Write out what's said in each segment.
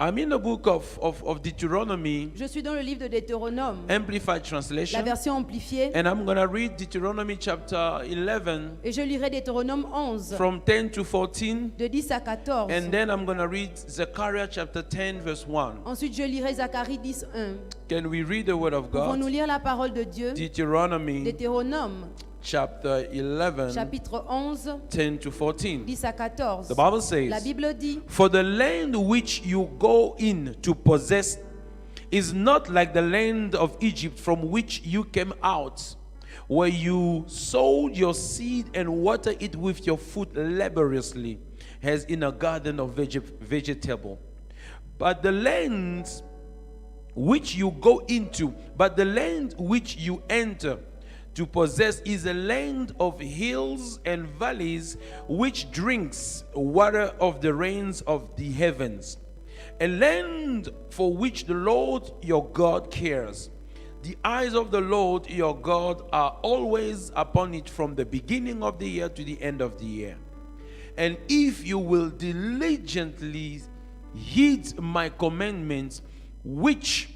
I'm in the book of Deuteronomy, Je suis dans le livre de Deutéronome, Amplified la Translation, version amplifiée, and I'm going to read Deuteronomy chapter 11 et je lirai Deutéronome 11, from 10 to 14, de 10 à 14. and then I'm going to read Zechariah chapter 10 verse 1. Ensuite, je lirai Zacharie 10, 1. Can we read the word of Pouvons-nous God? lire la parole de Dieu? Deuteronomy Deutéronome, chapter 11, chapitre 11, 10 to 14. 10 à 14. The Bible La says, Bible dit, "For the land which you go in to possess is not like the land of Egypt from which you came out, where you sowed your seed and watered it with your foot laboriously, as in a garden of vegetable. But the land which you go into, but the land which you enter to possess is a land of hills and valleys, which drinks water of the rains of the heavens, a land for which the Lord your God cares. The eyes of the Lord your God are always upon it from the beginning of the year to the end of the year. And if you will diligently heed my commandments, which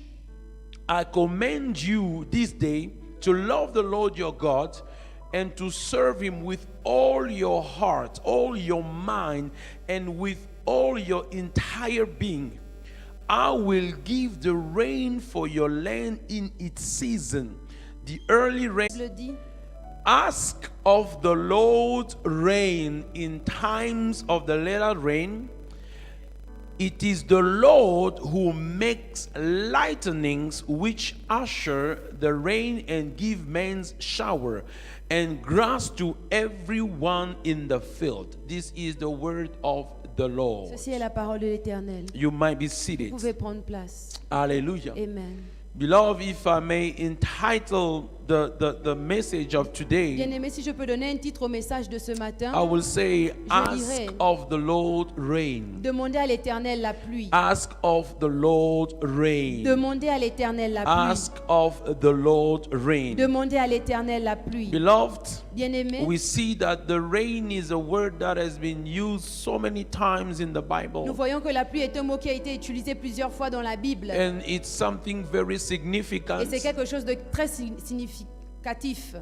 I command you this day, to love the Lord your God and to serve him with all your heart, all your mind, and with all your entire being, I will give the rain for your land in its season, the early rain. la Bible dit, Ask of the Lord rain in times of the latter rain. It is the Lord who makes lightnings which usher the rain and give man's shower and grass to everyone in the field. This is the word of the Lord. ceci est la parole de l'Éternel. You might be Vous seated. pouvez prendre place. Hallelujah. Amen. Beloved, if I may entitle the message of today, Bien-aimé, si je peux donner un titre au message de ce matin, I will say, ask dirais, of the Lord rain. demandez à l'Éternel la pluie. Ask of the Lord rain. Demandez à l'Éternel la pluie. Ask of the Lord rain. Demandez à l'Éternel la pluie. Beloved, Bien-aimé, we see that the rain is a word that has been used so many times in the nous Bible, voyons que la pluie est un mot qui a été utilisé plusieurs fois dans la Bible. and it's something very Et significant. c'est quelque chose de très significatif.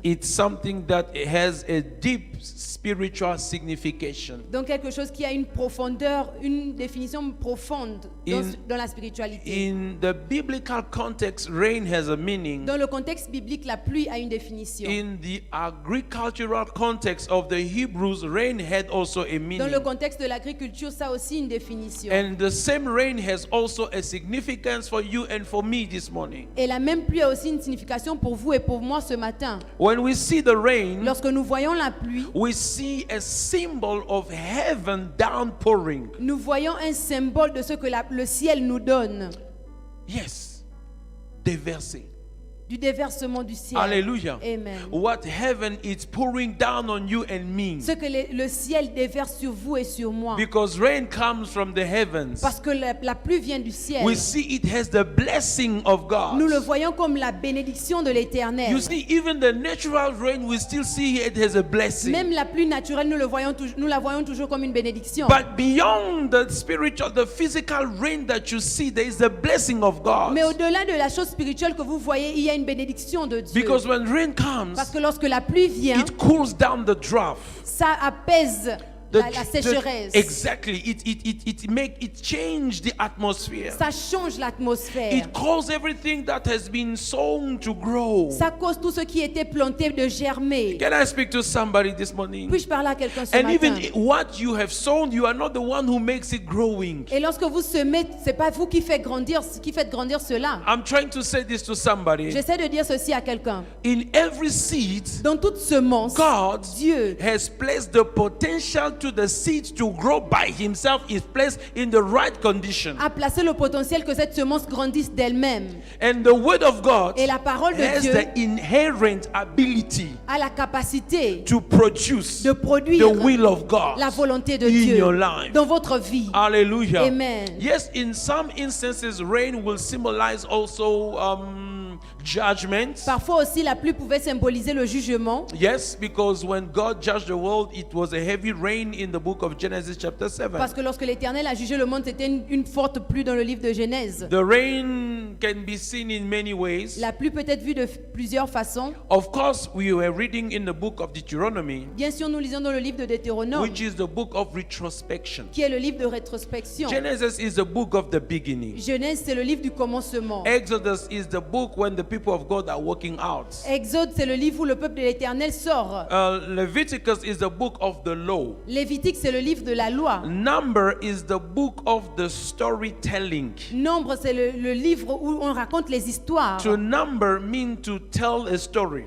It's something that has a deep spiritual signification. Donc quelque chose qui a une profondeur, une définition profonde dans la spiritualité. In the biblical context, rain has a meaning. Dans le contexte biblique, la pluie a une définition. In the agricultural context of the Hebrews, rain had also a Dans meaning. le contexte de l'agriculture, ça a aussi une définition. And the same rain has also a significance for you and for me this morning. Et la même pluie a aussi une signification pour vous et pour moi ce matin. When we see the rain, Lorsque nous voyons la pluie, we see a symbol of heaven downpouring. nous voyons un symbole de ce que le ciel nous donne, Yes, déverser. du déversement du ciel. Hallelujah. Amen. What heaven is pouring down on you and me. Ce que le ciel déverse sur vous et sur moi. Because rain comes from the heavens. Parce que la pluie vient du ciel. We see it has the blessing of God. Nous le voyons comme la bénédiction de l'Éternel. You see, even the natural rain, we still see it as a blessing. Même la pluie naturelle, nous la voyons toujours comme une bénédiction. But beyond the spiritual, the physical rain that you see, there is the blessing of God. Mais au-delà de la chose spirituelle que vous voyez, il y a une bénédiction de Dieu. Because when rain comes, Parce que lorsque la pluie vient, it cools down the drought. ça apaise la sécheresse. Exactly. It change the atmosphere. Ça change l'atmosphère. It causes everything that has been sown to grow. Ça cause tout ce qui était planté de germer. Can I speak to somebody this morning? Puis-je parler à quelqu'un ce And matin? even what you have sown, you are not the one who makes it growing. Et lorsque vous semez, c'est pas vous qui faites grandir cela. I'm trying to say this to somebody. J'essaie de dire ceci à quelqu'un. In every seed, Dans toute semence, God Dieu has placed the potential to the seed to grow by himself is placed in the right condition. a placé le potentiel que cette semence grandisse d'elle-même. And the word of God Et la parole de has Dieu the inherent ability a la capacité to produce de produire the will of God la volonté de in Dieu your life. dans votre vie. Hallelujah. Amen. Yes, in some instances, rain will symbolize also judgment. Parfois aussi, la pluie pouvait symboliser le jugement. Yes, because when God judged the world, it was a heavy rain in the book of Genesis chapter 7. Parce que lorsque l'Éternel a jugé le monde, c'était une forte pluie dans le livre de Genèse. The rain can be seen in many ways. La pluie peut être vue de plusieurs façons. Of course, we were reading in the book of Deuteronomy, Bien sûr, nous lisons dans le livre de Deutéronome, which is the book of retrospection. qui est le livre de rétrospection. Genesis is the book of the beginning. Genèse, c'est le livre du commencement. Exodus is the book when the people of God are walking out. Exode, c'est le livre où le peuple de l'Éternel sort. Leviticus is the book of the law. Lévitique, c'est le livre de la loi. Number is the book of the storytelling. Nombre, c'est le livre où on raconte les histoires. To number means to tell a story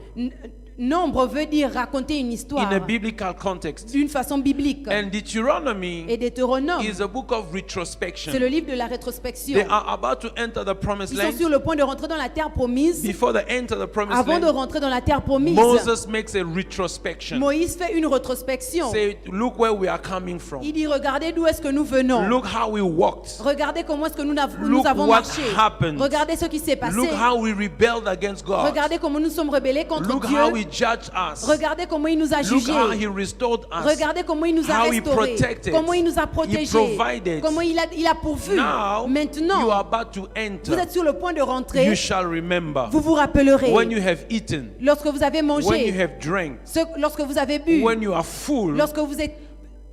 Nombre veut dire raconter une histoire in a biblical context. d'une façon biblique. And Deuteronomy Et Deutéronome, is a book of c'est retrospection. le livre de la rétrospection. They are about to enter the promised Ils sont land. sur le point de rentrer dans la terre promise. Before they enter the promised Avant de land, rentrer dans la terre promise, Moses makes a retrospection. Moïse fait une rétrospection. Say, look where we are coming from. Il dit, regardez d'où est-ce que nous venons. Look how we walked. Regardez comment est-ce que nous Look avons what marché. happened. Regardez ce qui s'est passé. Look how we rebelled against God. Regardez comment nous sommes rebellés contre Look Dieu. how he judged us. Regardez comment il nous a Look jugés. how he restored us. Regardez comment il nous a How he restaurés. protected. Comment il nous a He protégés. provided. Comment il a pourvu. Now you Maintenant, are about to vous enter. êtes sur le point de rentrer. You shall remember Vous vous rappellerez. when you have eaten, Lorsque vous avez when you mangé. have drank, Lorsque vous avez bu. when you are full. Lorsque vous êtes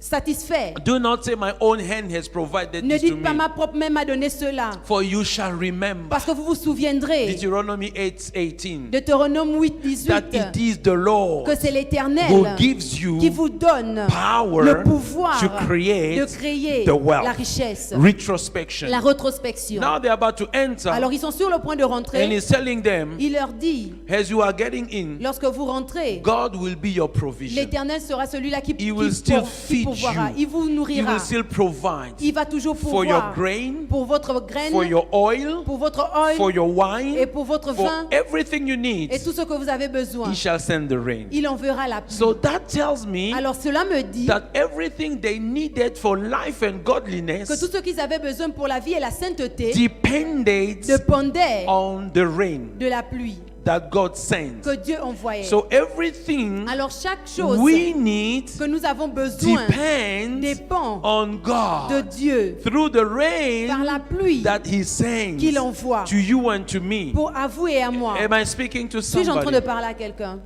satisfait. Do not say my own hand has provided Ne this to dites pas me, ma propre main m'a donné cela. for you shall remember. Parce que vous vous souviendrez. Deuteronomy 8:18. Deutéronome 8, That 18. it is the Lord Que c'est who l'Éternel gives you qui vous donne power le pouvoir to de create créer the wealth. la richesse, Retrospection. la rétrospection. Now they're about to enter, Alors ils sont sur le point de and rentrer. he's telling them, Il leur dit, as you are getting in, lorsque vous rentrez, God will be your provision. l'Éternel sera celui-là qui He will still feed pourvoira. you. Il vous He nourrira. will still provide Il va toujours for your pourvoir grain, pour votre graine, for your oil, pour votre oil for your et wine, pour votre for vin everything you need. et tout ce que vous avez besoin. He shall send the rain. Il enverra la pluie. So that tells me Alors cela me dit that everything they needed for life and que tout godliness ce qu'ils avaient besoin pour la vie et la sainteté depended dépendait on the rain de la pluie that God sent. que Dieu envoyait. So everything Alors chaque chose we need que nous avons besoin depends dépend on de God Dieu through the rain par la pluie that He sends qu'il envoie to you and to me. pour à vous et à moi. Am I speaking to Suis-je en train de somebody? parler à quelqu'un?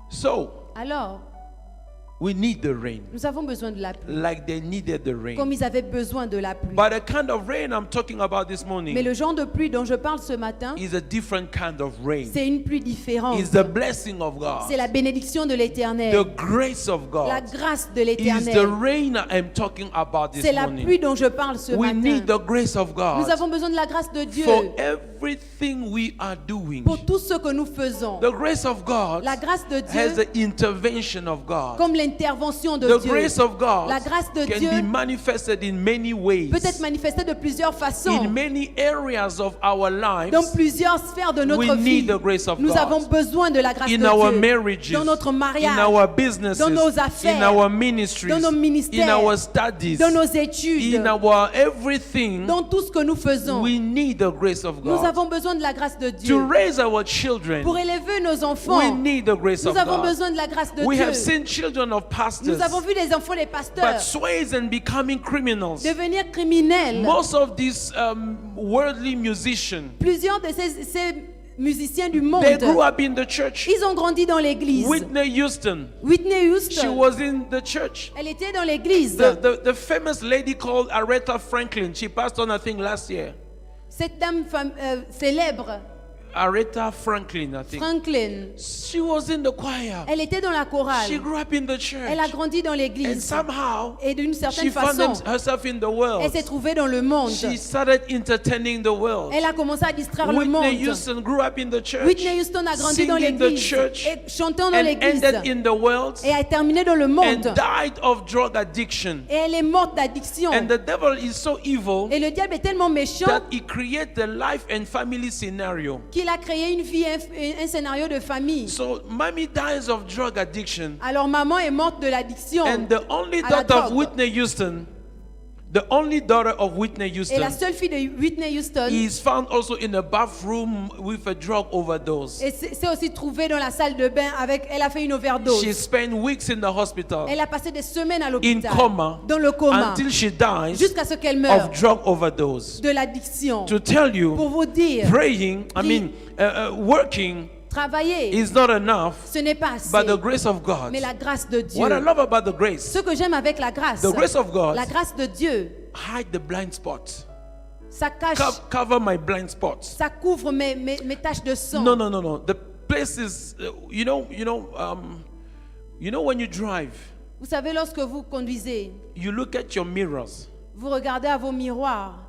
So Alors, we need the rain nous avons besoin de la pluie like they needed the comme rain. ils avaient besoin de la pluie. But the kind of rain I'm talking about this Mais morning le genre de pluie dont je parle ce matin, is a different kind of rain. c'est une pluie différente. It's the blessing of God. C'est la bénédiction de l'Éternel, The grace of la God grâce de is the l'Éternel. rain I'm talking about this C'est la pluie morning. dont je parle ce We need matin. the grace of Nous God avons besoin de la grâce de Dieu for everything we are doing. pour tout ce que nous faisons. The grace of God La grâce de has Dieu, the intervention of God. comme l'intervention de The Dieu, grace of God la grâce de can Dieu be manifested in many ways, peut être manifestée de plusieurs in façons, many areas of our dans lives, plusieurs sphères de notre We vie. need the grace of Nous God. avons besoin de la grâce in de our Dieu marriages, dans notre in mariage, our businesses, dans nos affaires, in our ministries, dans nos ministères, in our studies, dans nos études, in our everything. dans tout ce que nous faisons. We need the grace of Nous God. avons besoin de la grâce de To Dieu. raise our children, Pour élever nos enfants, we need the grace nous of avons God. besoin de la grâce de We Dieu. have seen children of pastors Nous avons vu les enfants des pasteurs but sways and becoming criminals. devenir criminels. Most of these worldly musicians, Plusieurs de ces musiciens du monde, they grew up in the church. ils ont grandi dans l'église. Whitney Houston, Whitney she Houston, was in the church. elle était dans l'église. The famous lady called Aretha Franklin, she passed on, I think, last year. Cette dame célèbre, Aretha Franklin, I think. Franklin, She was in the choir. elle était dans la chorale. She grew up in the Elle a church. grandi dans And l'église. somehow, Et d'une certaine she found façon, herself in the elle world. s'est trouvée dans le monde. She started entertaining the world. Elle a commencé à distraire le monde. Whitney Houston grew up in the church, Whitney Houston a grandi dans singing the l'église church, et chantant dans and l'église ended in the world, et a terminé dans le and monde. died of drug addiction. Et elle est morte d'addiction. And the devil is so evil Et le diable est tellement méchant that he creates a life and family scenario. qu'il a créé une vie, un scénario de famille. So mommy dies of drug addiction, Alors maman est morte de l'addiction. and the only à la daughter of drogue. Whitney Houston The only daughter of Whitney Et Houston la seule fille de Whitney Houston is found also in a bathroom with a drug overdose. et c'est aussi trouvée dans la salle de bain elle a fait une overdose. She spent weeks in the hospital Elle a passé des semaines à in l'hôpital, coma dans le coma, until she dies jusqu'à ce qu'elle meure of drug overdose. de l'addiction. To tell Pour you, vous dire, praying, working travailler, is not enough, ce n'est pas assez, but the grace of God. mais la grâce de Dieu. What I love about the grace, Ce que j'aime avec la grâce of God, la grâce de Dieu, hide the blind spots. ça cache, Cover my blind spots. ça couvre mes taches de sang. No. The place is, you know when you drive, Vous savez, lorsque vous conduisez, you look at your mirrors. vous regardez à vos miroirs.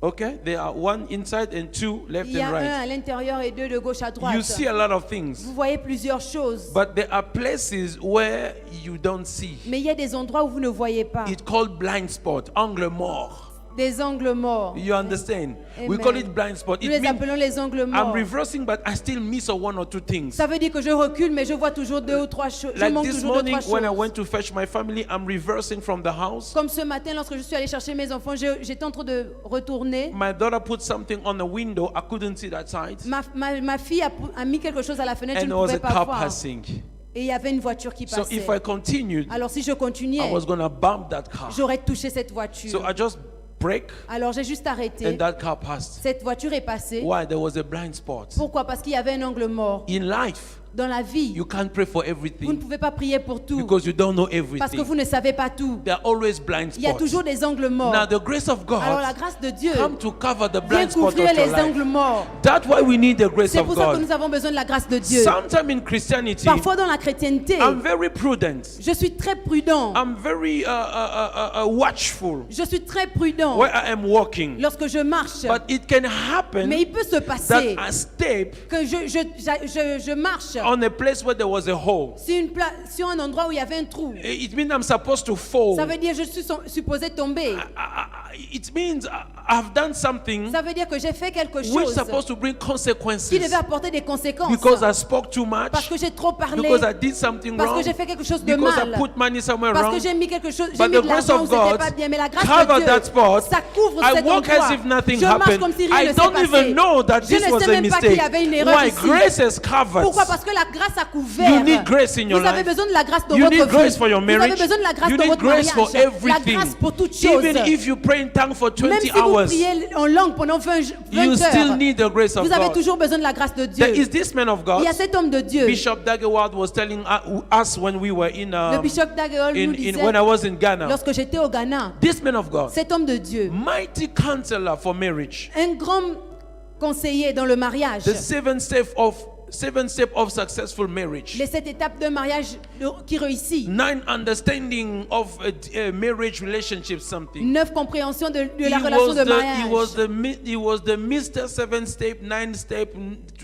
Okay, there are one inside and two left Il y a and un right. à l'intérieur et deux de gauche à droite. You see a lot of things, Vous voyez plusieurs choses. but there are places where you don't see. Mais il y a des endroits où vous ne voyez pas. It's called blind spot, angle mort. Des angles morts. You understand? We Amen. call it blind spot. Nous It les means appelons les angles I'm morts. reversing, but I still miss one or two things. Ça veut dire que je recule, mais je vois toujours deux ou trois choses. Je Like manque this toujours deux ou morning, trois when I choses. went to fetch my family, I'm reversing from the house. Comme ce matin, lorsque je suis allée chercher mes enfants, j'étais en train de retourner. My daughter put something on the window. I couldn't see that side. Ma fille a mis quelque chose à la fenêtre, je And ne there was pouvais a pas car voir. passing. Et il y avait une voiture qui So passait. if I continued, Alors si je I continuais, was going to bump that car. j'aurais touché cette voiture. So I just brake Alors j'ai juste arrêté. and that car passed. Cette voiture est passée. Why? There was a blind spot. Pourquoi? Parce qu'il y avait un angle mort. In life, Dans la vie, you can't pray for vous ne everything pouvez pas prier pour tout. because you don't know Parce que everything. vous ne savez pas tout. There are always blind Il y a spots. toujours des angles morts. Now the grace of Alors la God grâce de Dieu come to cover the vient blind spot of couvrir your les life. angles morts. That's why we need the grace C'est of pour ça que God. nous avons besoin de la grâce de Dieu. Sometime in Christianity, Parfois dans la chrétienté, I'm very prudent. je suis très prudent. I'm very watchful Je suis très prudent where I am walking. lorsque je marche. But it can happen Mais il peut se that passer I step que je marche on a place where there was a hole. sur un endroit où il y avait un trou. It means I'm supposed to fall. Ça veut dire que je suis supposé tomber. It means I've done something Ça veut dire que j'ai fait quelque which chose is supposed to bring consequences qui devait apporter des conséquences. because I spoke too Parce much, que j'ai trop parlé. because I did something Parce que wrong, j'ai fait quelque chose de because I mal. put money somewhere Parce wrong. que j'ai mis quelque chose, j'ai But mis the de grace l'argent où of c'était God pas bien. Mais la grâce covered de that Dieu, spot. ça couvre I cet walk endroit. as if nothing Je marche happened. comme si rien I ne s'est don't passé. even know that Je this ne was sais a même pas qu'il y mistake. avait une erreur Why? ici. Grace has covered. Pourquoi? Parce que la grâce a couvert. You need grace in your Vous avez life. besoin de la grâce dans You votre need vie. grace for your Vous avez marriage. besoin de la grâce You dans need votre grace for mariage. La everything. grâce pour toutes choses. Even if you pray in tongues for Même 20 si vous hours, priez en langue pendant 20 you still heures, need the grace of vous avez God. toujours besoin de la grâce de Dieu. There is this man of Il God, y a cet homme de Dieu. Bishop Dagewald was telling us when we were in, Le bishop Dageol nous disait, when I was in Ghana. lorsque j'étais au Ghana, This man of God, cet homme de Dieu, mighty counselor for marriage, un grand conseiller dans le mariage, the seven step of successful marriage, les 7 étapes d'un mariage qui réussit, 9 understanding of a marriage relationship, something. 9 compréhensions de la relation de mariage. He was the Mr. 7 step, 9 step,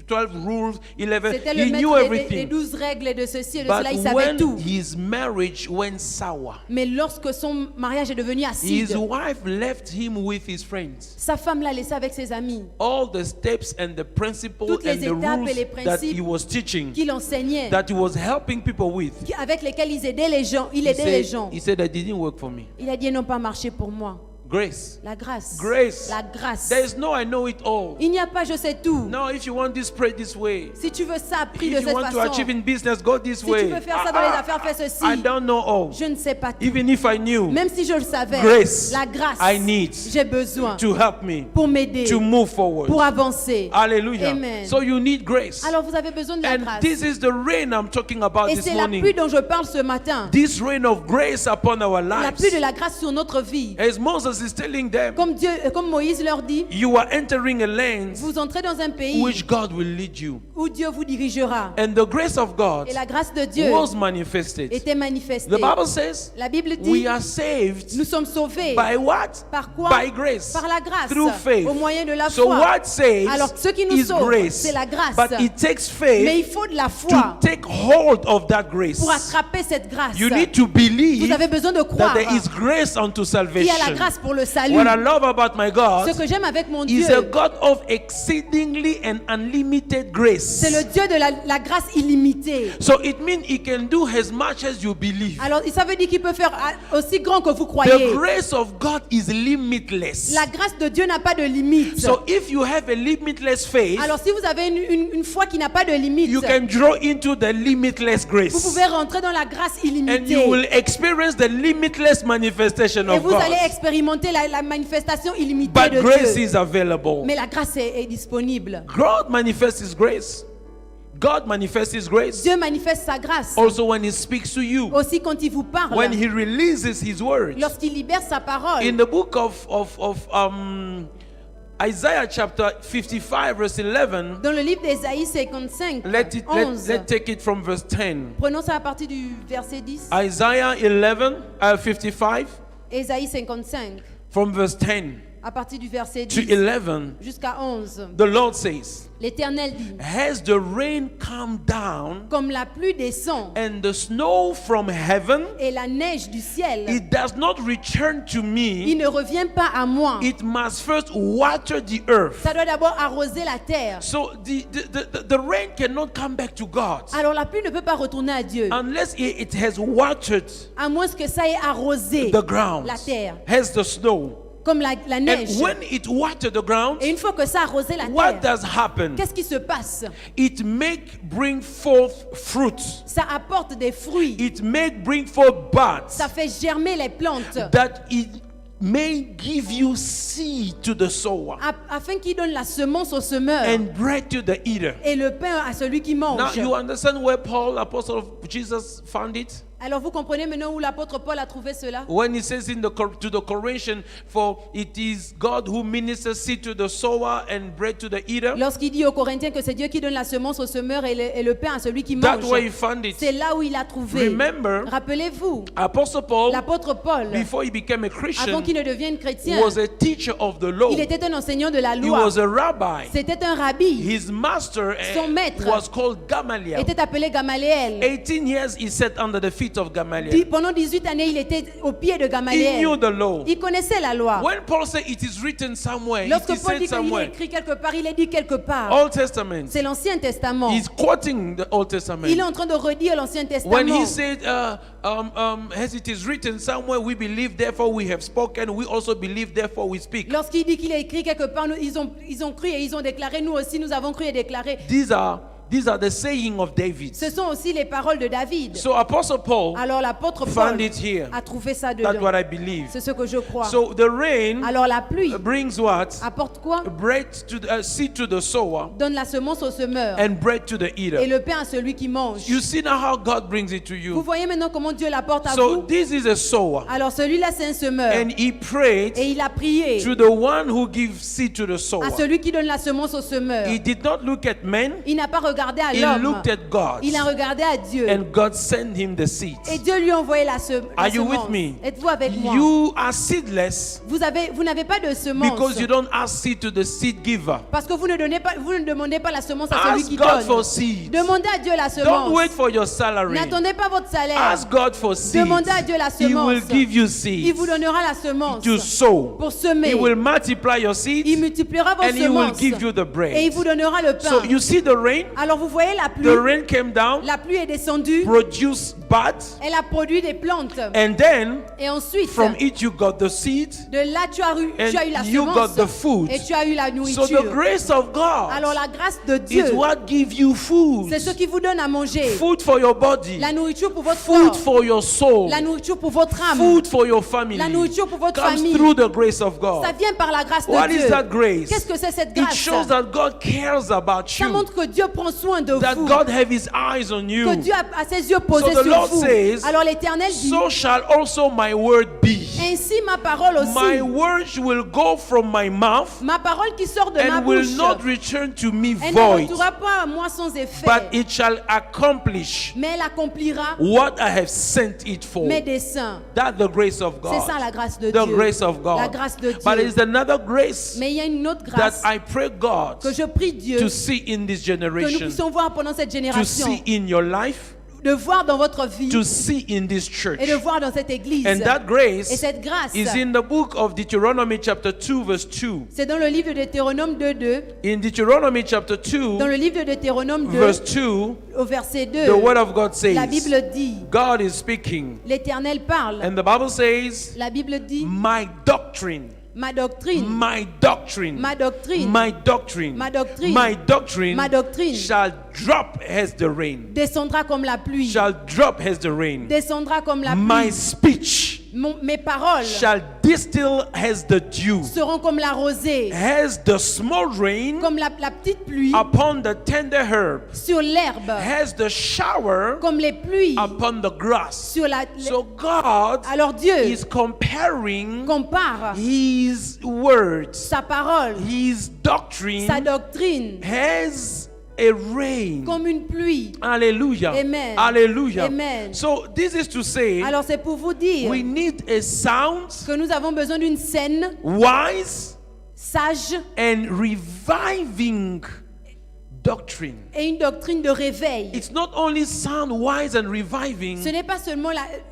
12 rules, 11. C'était He le knew maître des everything. 12 règles de ceci et de But cela, il savait when tout. his marriage went sour, Mais lorsque son mariage est devenu his acide, wife left him with his friends. sa femme l'a laissé avec ses amis, All the steps and the principles toutes les and the étapes rules et les that he principes was teaching, qu'il enseignait, that he was helping people with, avec lesquels il aidait les gens. Il he aidait les gens. he said that didn't work for me. Il a dit, n'ont pas marché pour moi. Grace. La grâce. Grace. La grâce. There is no I know it all. Il n'y a pas je sais tout. No, if you want this, pray this way. Si tu veux ça, prie de If you cette want to façon. achieve in business, go this Si tu way. veux faire ça dans les affaires, fais ceci. I don't know all. Je ne sais pas tout. Even if I knew, Même si je le savais, Grace. la grâce, I need j'ai besoin to help me pour m'aider, to move forward. pour avancer. Hallelujah. Amen. So you need grace. Alors vous avez besoin de la And grâce. this is the rain I'm talking about Et this c'est la morning. pluie dont je parle ce matin. This rain of grace upon our La lives. pluie de la grâce sur notre vie. As Moses is telling them, Comme Moïse leur dit, you are entering a land vous entrez dans un pays which God will lead you. où Dieu vous dirigera. And the grace of God Et la grâce de Dieu was manifested. était manifestée. The Bible says La Bible dit, we are saved nous sommes sauvés. by what? Par quoi? By grace. Par la grâce. Through faith. Au moyen de la So foi. what saves Alors ce qui nous is sauve, grace. c'est la grâce. But it takes Mais il faith faut de la to foi take hold of that grace. pour attraper cette grâce. You need to Vous believe avez besoin de that croire there is grace unto qu'il y a la salvation. grâce pour pour le salut. What I love about my God Ce que j'aime avec mon Dieu, is a God of exceedingly and unlimited grace. c'est le Dieu de la grâce illimitée. So it means He can do as much as you believe. Alors, ça veut dire qu'il peut faire aussi grand que vous The croyez. grace of God is limitless. La grâce de Dieu n'a pas de limite. So if you have a limitless faith, Alors, si vous avez une foi qui n'a pas de limite, you can draw into the limitless vous grace. pouvez rentrer dans la grâce And illimitée. you will experience the limitless manifestation Et of vous allez God. expérimenter la manifestation illimitée But de grace Dieu. is available. Mais la grâce est disponible. God manifests His grace. God manifests His grace Dieu manifeste sa grâce. also when He speaks to you, Aussi quand il vous parle. when He releases His words. Lorsqu'il libère sa parole. In the book of Isaiah chapter 55 verse 11, Dans le livre d'Ésaïe 55, let's 11. take it from verse 10. Prenons ça à partir du verset 10. Isaiah 55 Ésaïe 55, from verse 10 à partir du verset to 10 11, jusqu'à 11. the Lord says, L'Éternel dit, has the rain come down comme la pluie descend and the snow from heaven, et la neige du ciel, it does not return to il me. ne revient pas à moi. It must first water the earth. Ça doit d'abord arroser la terre. So the rain cannot come back to God Alors la pluie ne peut pas retourner à Dieu, unless it has watered à moins que ça ait arrosé the ground, la terre, has the snow. comme la neige. And when it watered the ground, Et une fois que ça a arrosé la what terre, does happen? qu'est-ce qui se passe? It bring forth fruit. Ça apporte des fruits. It bring forth buds Ça fait germer les plantes that it may give you seed to the sower afin qu'il donne la semence au semeur and bread to the eater. et le pain à celui qui Now mange. you understand where Paul, apostle of Jesus, found it? Alors vous comprenez maintenant où l'apôtre Paul a trouvé cela? When he says to the Corinthians, for it is God who ministers seed to the sower and bread to the eater. Lorsqu'il dit aux Corinthiens que c'est Dieu qui donne la semence au semeur et le pain à celui qui That's mange. where he found it. C'est là où il a trouvé. Remember, Rappelez-vous, Apostle Paul, l'apôtre Paul, before he became a avant Christian, qu'il ne devienne chrétien, was a teacher of the law. il était un enseignant de la He loi. was a rabbi. C'était un rabbi. His master Son maître was called Gamaliel. était appelé Gamaliel. 18 years he sat under the feet of Gamaliel. Pendant 18 années, il était au pied de He Gamaliel. knew the law. Il connaissait la loi. When Paul said it is written somewhere, it Lorsque is Paul said dit qu'il est somewhere. écrit quelque part, il est dit quelque part. Old Testament. C'est l'Ancien Testament. He's quoting the Old Testament. Il est en train de redire l'Ancien When Testament. he said, as it is written somewhere, we believe, therefore we have spoken. We also believe, therefore we speak. Lorsqu'il dit qu'il est écrit quelque part, ils ont cru et ils ont déclaré, nous aussi nous avons cru et déclaré. These are the saying of David. Ce sont aussi les paroles de David. So Apostle Paul Alors l'apôtre found Paul it here. a trouvé ça That's dedans. what I believe. C'est ce que je crois. So the rain Alors la pluie brings what? apporte quoi? Bread to the seed to the sower Donne la semence au semeur and bread to the et eater. le pain à celui qui mange. You see now how God brings it to Vous you. voyez maintenant comment Dieu l'apporte à So vous? this is a sower, Alors celui-là c'est un semeur and he prayed et il a prié to the one who gives seed to the à sower. celui qui donne la semence au semeur. He did not look at men. Il n'a pas regardé à He l'homme. looked at God, Il a regardé à Dieu. and God sent him the seed. Et Dieu lui a envoyé la Are you semence. with me? Êtes-vous avec moi? You are seedless Vous n'avez pas de semence because you don't ask seed to the seed giver. parce que vous ne demandez pas la semence à celui Ask qui God for donne. seed. Demandez à Dieu la Don't semence. wait for your salary. N'attendez pas votre salaire. Ask God for seed. Demandez à Dieu la He will semence. give you Il seed vous donnera la semence to sow. pour semer. He will multiply your Il seed multipliera vos and he will semences give you the et il bread. vous donnera le pain. So you see the rain? Alors vous voyez la pluie. The rain came down, La pluie est descendue. produced buds, Elle a produit des plantes. and then Et ensuite, from it you got the seed. de là tu as eu la And you got semence the food. et tu as eu la So nourriture. the grace of Alors God la grâce de is Dieu, what gives you food. c'est ce qui vous donne à manger. Food for your body, La nourriture pour votre food corps. for your soul, La nourriture pour votre âme. food for your family. La nourriture pour votre Comes famille. through the grace of Ça God. vient par la grâce de What Dieu. is that grace? Qu'est-ce que c'est cette It grâce? shows that God cares about Ça you, montre que Dieu prend soin de that vous. God have His eyes on Que you. Dieu a ses yeux posés So the sur Lord vous. says, Alors l'Éternel dit, So shall also my word be. ainsi ma parole My aussi. words will go from my mouth Ma parole qui sort de ma and will bouche. not return to me Elle ne void, retournera pas à moi sans effet. but it shall accomplish Mais elle accomplira what I have sent it for. mes desseins. That's the grace of C'est ça God. la grâce de The Dieu. grace of God. La grâce de Dieu. But it's another grace Mais il y a une autre that grâce I pray God que je prie Dieu to see in this que nous generation, puissions voir pendant cette to génération. see in your life, de voir dans votre vie to see in this church. et de voir dans cette église. And that Et grace cette grâce, is in the book of Deuteronomy chapter 2 verse 2. c'est dans le livre de Deutéronome 2:2. In Deuteronomy chapter 2 Dans le livre de Deutéronome 2, verse 2, au verset 2, the word of God la says, Bible dit, God is speaking. l'Éternel parle. And the Bible says, La Bible dit, my doctrine, ma doctrine, my doctrine, ma doctrine, my doctrine, ma doctrine, my doctrine ma doctrine shall drop as the rain. descendra comme la pluie, Shall drop as the rain. descendra comme la My pluie. speech Mes paroles shall distill as the dew, seront comme la rosée, as the small rain comme la petite pluie upon the tender herb, sur l'herbe, as the shower comme les pluies upon the grass. sur la... So God Alors Dieu is comparing compare His words, sa parole, His doctrine sa doctrine as a rain. comme une pluie. Hallelujah. Amen. Hallelujah. Amen. So this is to say Alors c'est pour vous dire we need a sound, que nous avons besoin d'une scène wise, sage and reviving doctrine. et une doctrine de réveil. It's not only sound, wise, and reviving, Ce n'est pas seulement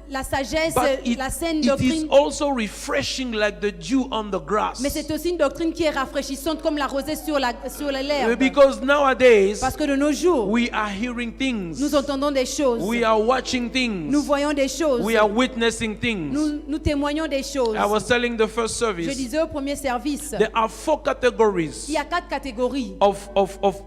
la sagesse, but la saine it is doctrine, also refreshing like the dew on the grass. mais c'est aussi une doctrine qui est rafraîchissante comme la rosée sur l'herbe. Because nowadays Parce que de nos jours, we are hearing things, nous entendons des choses, we are watching things, nous voyons des choses, we are witnessing things. nous témoignons des choses. I was telling the first Je service, disais au premier service, there are 4 categories il y a 4 catégories of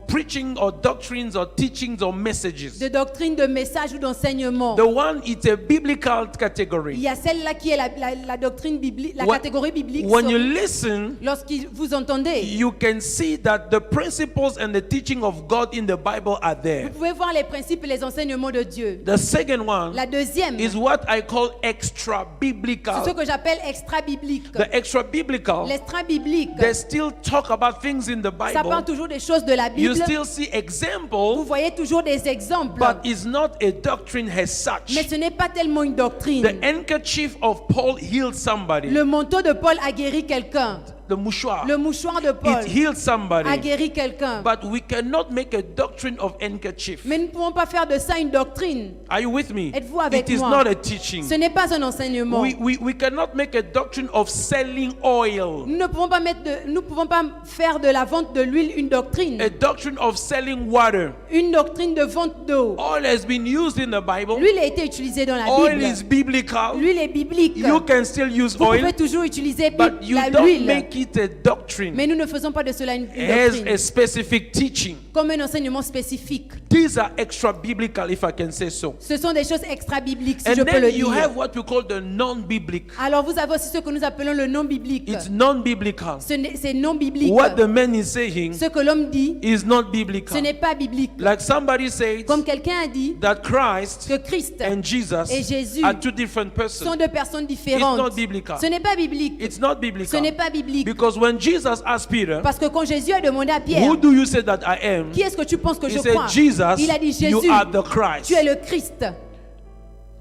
preaching or doctrines or teachings or messages. de doctrine, de message ou d'enseignement. The one is a biblical category. Il y a celle-là qui est la doctrine biblique, la When- catégorie biblique. When you sorry. listen, Lorsque vous entendez, you can see that the principles and the teaching of God in the Bible are vous there. pouvez voir les principes et les enseignements de Dieu. The second one La deuxième, is what I call extra c'est ce biblical. que j'appelle extra-biblique. The extra biblical, L'extra-biblique, they still talk about things in the ça parle Bible. toujours des choses de la You Bible. still see Vous examples, voyez toujours des exemples. but it's not a doctrine as such. Mais ce n'est pas tellement une The doctrine. handkerchief of Paul healed somebody. Le manteau de Paul a guéri quelqu'un. The mouchoir, Le mouchoir de Paul it healed a somebody. guéri quelqu'un. But we cannot make a doctrine of handkerchief. Mais nous ne pouvons pas faire de ça une doctrine. Are you with me? Êtes-vous avec It is moi? not a teaching. Ce n'est pas un enseignement. We cannot make a doctrine of selling oil. Nous ne pouvons pas nous pouvons pas faire de la vente de l'huile une doctrine. A doctrine of selling water. Une doctrine de vente d'eau. Oil has been used in the Bible. L'huile a été utilisée dans la Oil Bible. is biblical. L'huile est biblique. You can still use Vous oil, pouvez toujours utiliser but you don't l'huile. make it a doctrine Mais nous ne faisons pas de cela une as doctrine. a specific teaching. Comme un enseignement spécifique. These are extra biblical, if I can say so. Ce sont des choses extra-bibliques, si And je peux le then you dire. have what we call the non-biblical. Alors vous avez aussi ce que nous appelons le non-biblique. It's non-biblical. C'est non-biblique. What the man is saying Ce que l'homme dit, is not ce biblical. n'est pas biblique. Like somebody said Comme quelqu'un a dit that Christ que Christ and Jesus et Jésus are 2 different sont persons. deux personnes It's différentes. not biblical. Ce n'est pas biblique. It's not Ce biblical. n'est pas biblique. Because when Jesus asked Peter, Parce que quand Jésus a demandé à Pierre, who do you say that I am? qui est-ce que tu penses que He je said, crois? Jesus, Il a dit you Jésus, are the Christ. tu es le Christ.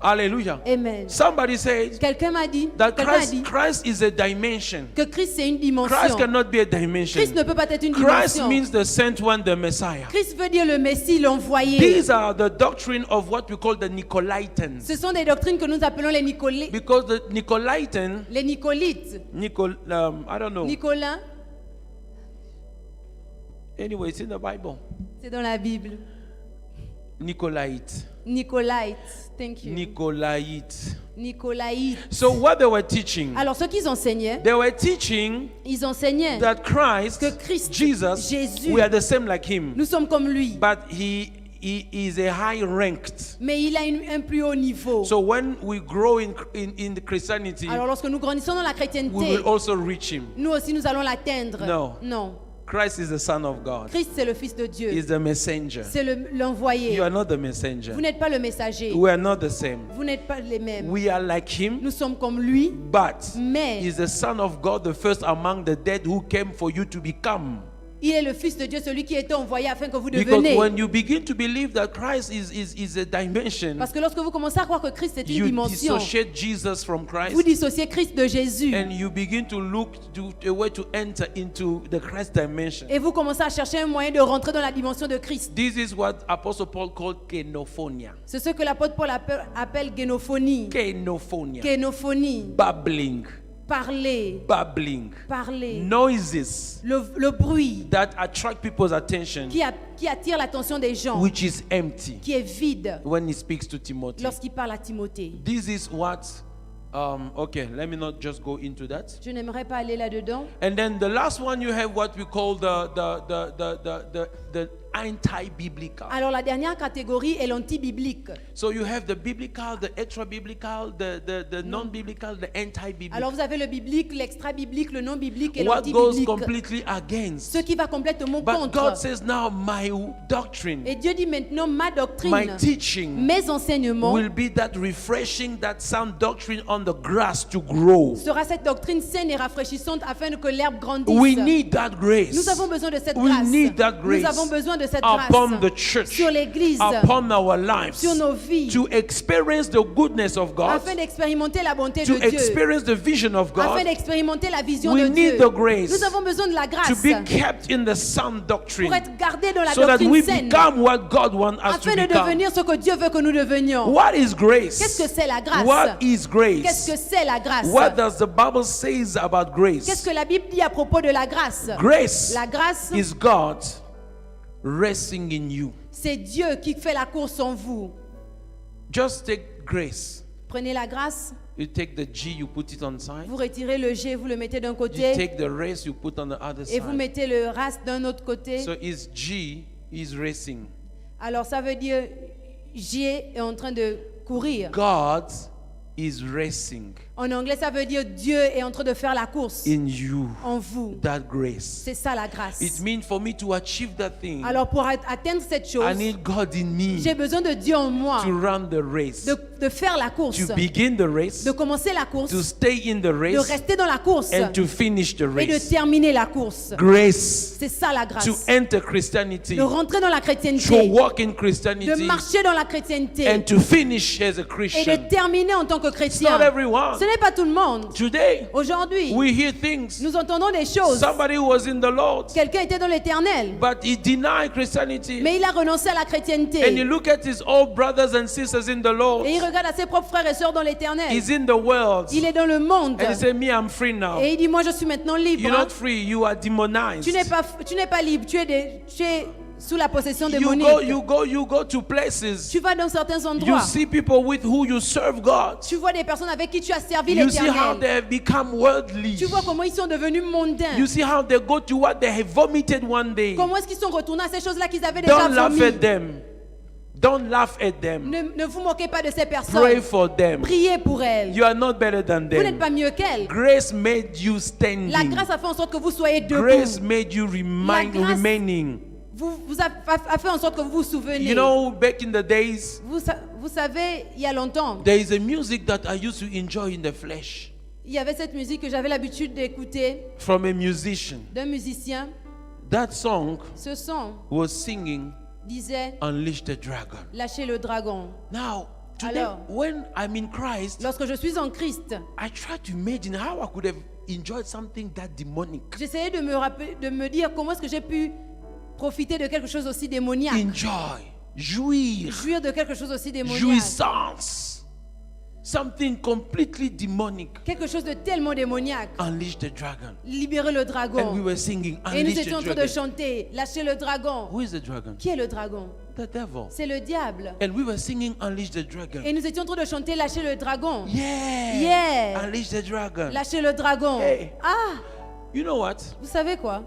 Hallelujah. Amen. Somebody said Quelqu'un m'a dit, that quelqu'un a dit Christ is a dimension. que Christ c'est une Christ dimension. cannot be a dimension. Christ ne peut pas être une Christ dimension. means the sent one, the Messiah. Christ veut dire le Messie, l'envoyé. These are the doctrine of what we call the Nicolaitans. Ce sont des doctrines que nous appelons les Nicolaïtes. Because the Nicolaitan, Les Nicolites. I don't know. Nicolas, Anyway, it's in the Bible. c'est dans la Bible. Nicolaite. Nicolites. Thank you. Nicolaite. Nicolaïtes. So what they were teaching, Alors, ce qu'ils enseignaient, they were teaching ils enseignaient that Christ, que Christ, Jesus, Jésus, we are the same like him. nous sommes comme lui. But he is a high ranked. Mais il a un plus haut niveau. So when we grow in the Christianity, Alors, lorsque nous grandissons dans la we chrétienté, will also reach him. nous aussi, nous allons l'atteindre. No. Non. Christ is the Son of God. Christ, c'est le Fils de Dieu. He's the messenger. C'est l'envoyé. You are not the messenger. Vous n'êtes pas le messager. We are not the same. Vous n'êtes pas les mêmes. We are like him, Nous sommes comme lui, but mais he's the Son of God, the first among the dead who came for you to become. Il est le Fils de Dieu, celui qui a été envoyé afin que vous Because deveniez. when you begin to believe that Christ is a dimension, Parce que lorsque vous commencez à croire que Christ est une you dimension, dissociate Jesus from Christ, vous dissociez Christ de Jésus. and you begin to look to a way to enter into the Christ dimension. Et vous commencez à chercher un moyen de rentrer dans la dimension de Christ. This is what Apostle Paul called kenophonia. C'est ce que l'apôtre Paul appelle génophonie. Kenophonia. Génophonie. Babbling. Parler. Babbling. Parler. Noises Le bruit that attract people's attention, qui attire l'attention des gens, which is empty qui est vide when he speaks to Timothy. lorsqu'il parle à Timothée. This is what, okay, let me not just go into that. Je n'aimerais pas aller là-dedans. And then the last one, you have what we call the anti-biblical. Alors la dernière catégorie est l'anti-biblique. So you have the biblical, the extra-biblical, the non-biblical, the anti-biblical. Alors vous avez le biblique, l'extra-biblique, le non-biblique et What goes l'anti-biblique. completely against. Ce qui va complètement But contre. God says now my doctrine, Et Dieu dit maintenant ma my doctrine, teaching mes enseignements will be that refreshing, that sound doctrine on the grass to grow. sera cette doctrine saine et rafraîchissante afin que l'herbe grandisse. We need that grace. Nous avons besoin de cette We grâce. need that grace Nous avons besoin de cette upon grâce the church, sur l'église, upon our lives, sur nos vies, to experience the goodness of God, afin d'expérimenter la bonté to de Dieu, experience the vision of afin God, d'expérimenter la vision We de need Dieu. the grace Nous avons besoin de la to grâce be kept in the sound doctrine, pour être gardés dans la so that doctrine we saine, become what God wants us to afin de become. devenir ce que Dieu veut que nous devenions. What is grace? Qu'est-ce que c'est la grâce? What is grace? Qu'est-ce que c'est la grâce? What does the Bible says about Qu'est-ce grace? que la Bible dit à propos de la grâce? Grace La grâce, is God resting in you. c'est Dieu qui fait la course en vous. Just take grace. Prenez la grâce, You take the G, you put it on side. vous retirez le G, vous le mettez d'un You côté, take the race, you put on the other et vous side. mettez le ras d'un autre côté. So is G is racing. Alors ça veut dire J est en train de courir. God is racing En anglais, ça veut dire Dieu est en train de faire la course in you. en vous. That grace. C'est ça la grâce. It means for me to achieve that thing, Alors pour atteindre cette chose, I need God in me j'ai besoin de Dieu en moi, to run the race, de faire la course, to begin the race, de commencer la course, to stay in the de race, rester dans la course and to finish the et de race. terminer la course. Grace C'est ça la grâce. to enter Christianity, De rentrer dans la to chrétienté, walk in de Christianity, marcher dans la chrétienté and to finish as a et Christian. de terminer en tant que It's chrétien. not everyone. Ce n'est pas tout le monde. Today, Aujourd'hui, we hear things. nous entendons des choses. Somebody who was in the Lord, Quelqu'un était dans l'éternel, but he denied Christianity. mais il a renoncé à la And you chrétienté. look at his old brothers and sisters in the Lord. Et il regarde à ses propres frères et sœurs dans l'éternel. He's in the world. Il est dans le monde. And he said, me, I'm free now. Et il dit, moi je suis maintenant libre. You're not free, you are demonized. Tu n'es pas libre, tu es sous la possession You démonique. go to places. Tu vas dans certains You endroits. see people with who you serve God. Tu vois des personnes avec qui tu as servi You see how l'éternel. they have become worldly. Tu vois comment ils sont devenus mondains. You see how they go to what they have vomited one day. Comment est-ce qu'ils sont retournés à ces choses-là qu'ils avaient déjà Don't laugh vomi. at them. Don't laugh at them. Ne vous moquez pas de ces Pray personnes. for them. Priez pour elles. You are not better than Vous n'êtes pas them. mieux qu'elles. Grace made you La standing. grâce a fait en sorte que vous soyez debout. Grace made you La grâce- remaining. Vous a fait en sorte que vous vous souvenez. You know, back in the days, Vous savez, il y a longtemps, there is a music that I used to enjoy in the flesh il y avait cette musique que j'avais l'habitude d'écouter from a musician. d'un musicien. That song Ce son was singing disait Unleash the Dragon. Lâchez le dragon. Now, today, Alors, when I'm in Christ, lorsque je suis en Christ, I try to imagine how I could have enjoyed something that demonic. j'essayais de me dire comment est-ce que j'ai pu profiter de quelque chose aussi démoniaque. Enjoy, jouir, Jouir de quelque chose aussi démoniaque. jouissance, something completely demonic. Quelque chose de tellement démoniaque. Unleash the dragon. Libérer le And we dragon. were singing, Et nous Unleash étions en the train de dragon. chanter Lâchez le dragon. Who is the dragon? Qui est le dragon? The devil. C'est le diable. And we were singing, Unleash the dragon. Et nous étions en train de chanter Lâchez le dragon. Yeah. Yeah. Unleash the dragon. Lâchez le dragon. Hey. Ah, You know what? vous savez quoi?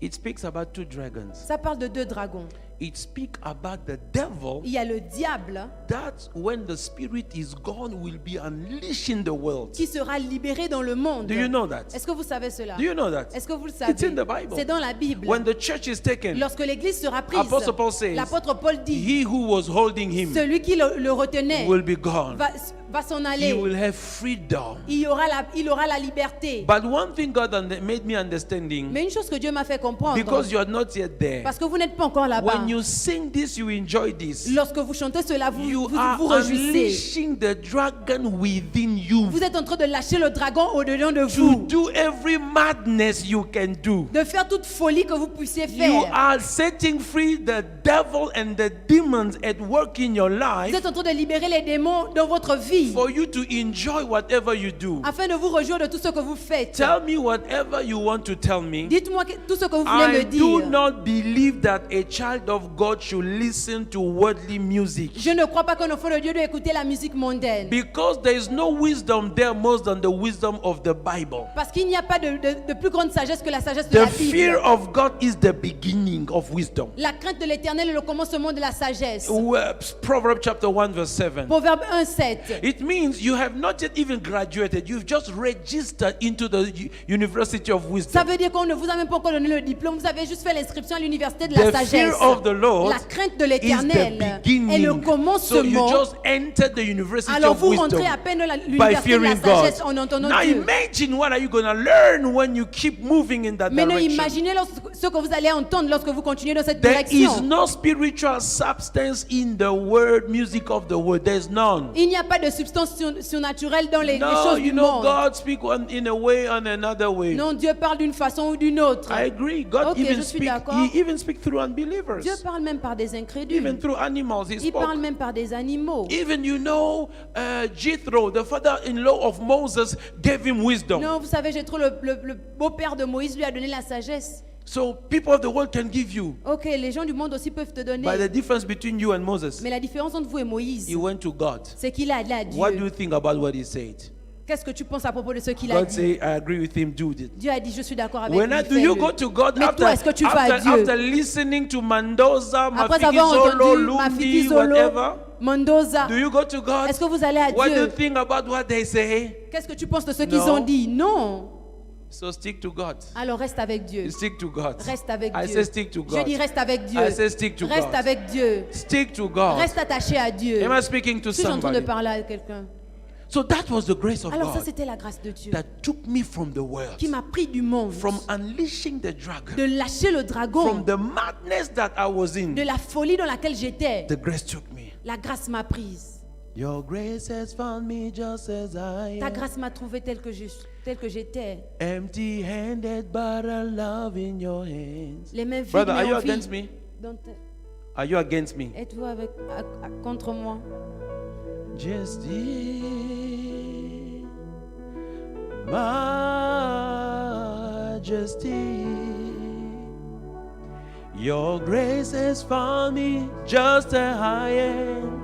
It speaks about two dragons. Ça parle de 2 dragons. It speaks about the devil Il y a le diable that when the spirit is gone will be unleashing the world. qui sera libéré dans le monde. Do you know that? Est-ce que vous savez cela? Do you know that? Est-ce que vous le savez? It's in the Bible. C'est dans la Bible. When the church is taken, Lorsque l'église sera prise, Apostle Paul says, l'apôtre Paul dit, he who was holding him celui qui le retenait will be gone. va va s'en he aller. will have freedom. Il aura la liberté. But one thing God made me understanding, Mais une chose que Dieu m'a fait comprendre, because you are not yet there, parce que vous n'êtes pas encore là-bas. when you sing this, you enjoy this. Lorsque vous chantez cela, vous You vous are réjouissez. unleashing the dragon within you Vous êtes en train de lâcher le dragon au-dedans de to vous. do every madness you can do. De faire toute folie que vous puissiez You faire. are setting free the devil and the demons at work in your Vous life êtes en train de libérer les démons dans votre vie. for you to enjoy whatever you do. Afin de vous réjouir de tout ce que vous faites. Tell me whatever you want to tell me. Dites-moi tout ce que vous voulez I me do dire. not believe that a child of God should listen to worldly music. Je ne crois pas qu'un enfant de Dieu doit écouter la musique mondaine. Because there is no wisdom there more than the wisdom of the Bible. Parce qu'il n'y a pas de plus grande sagesse que la sagesse de la The fear Bible. of God is the beginning of wisdom. La crainte de l'Éternel est le commencement de la sagesse. Proverbs chapter 1 verse 7. Proverbe 1:7. It means you have not yet even graduated. You've just registered into the University of Ça Wisdom. veut dire qu'on ne vous a même pas encore donné le diplôme. Vous avez juste fait l'inscription à l'université de la The sagesse. fear of the Lord La crainte de is l'Éternel the est le beginning. So you commencement. just entered the University Alors of vous Wisdom rentrez à peine dans by l'université de la fearing God. sagesse en entendant Now Dieu. imagine what are you going to learn when you keep moving in that Maintenant, direction. imaginez ce que vous allez entendre lorsque vous continuez dans cette There is direction. no spiritual substance in the word, music of the word. There's none. Il n'y a pas de substance surnaturelle dans les No, choses you du know, monde. God speaks in a way, on another way. Non, Dieu parle d'une façon ou d'une autre. I agree. God Ok, even je suis speak. d'accord. He even speaks through unbelievers. Dieu parle même par des Even incrédules. through animals, He Il parle spoke. même par des animaux. Even Jethro, the father-in-law of Moses, gave him wisdom. Non, vous savez, Jétro, le beau-père de Moïse, lui a donné la sagesse. So people of the world can give you. Ok, les gens du monde aussi peuvent te donner. But the difference between you and Moses, Mais la différence entre vous et Moïse, he went to God. c'est qu'il a allé à What do Dieu. you think about what he said? Qu'est-ce que tu penses à propos de ce qu'il a God dit? say, I agree with him, do it. Dieu a dit, je suis d'accord avec When lui. do you fais-le. go to God Mais toi, est-ce que tu vas à Dieu? after listening to Mendoza, Après Mafiki avoir Solo, entendu Lundi, Mafiki Solo, whatever? Mendoza, Do you go to God? est-ce que vous allez à What do you Dieu? think about what they say? Qu'est-ce que tu penses de ce qu'ils No. ont dit? Non. So stick to God. Alors reste avec Dieu. Stick to God. Reste avec I Dieu. say stick to Je God. dis reste avec Dieu. I say stick to Reste God. avec Dieu. Stick to God. Reste attaché à Dieu. Am I speaking to Je suis en train de somebody? parler à quelqu'un. So that was the grace of Alors ça, God c'était la grâce de Dieu that took me from the world, qui m'a pris du monde, from unleashing the dragon, de lâcher le dragon, from the madness that I was in. de la folie dans laquelle j'étais. The grace took me. La grâce m'a prise. Your grace has found me just as I Ta am. grâce m'a trouvé tel que j'étais. Empty-handed, but a love in your hands. Les mains vides, Brother, mais are you en vie. against me? Donc, Are you against me? êtes-vous contre moi? Majesty, majesty, your grace has found me just as I am.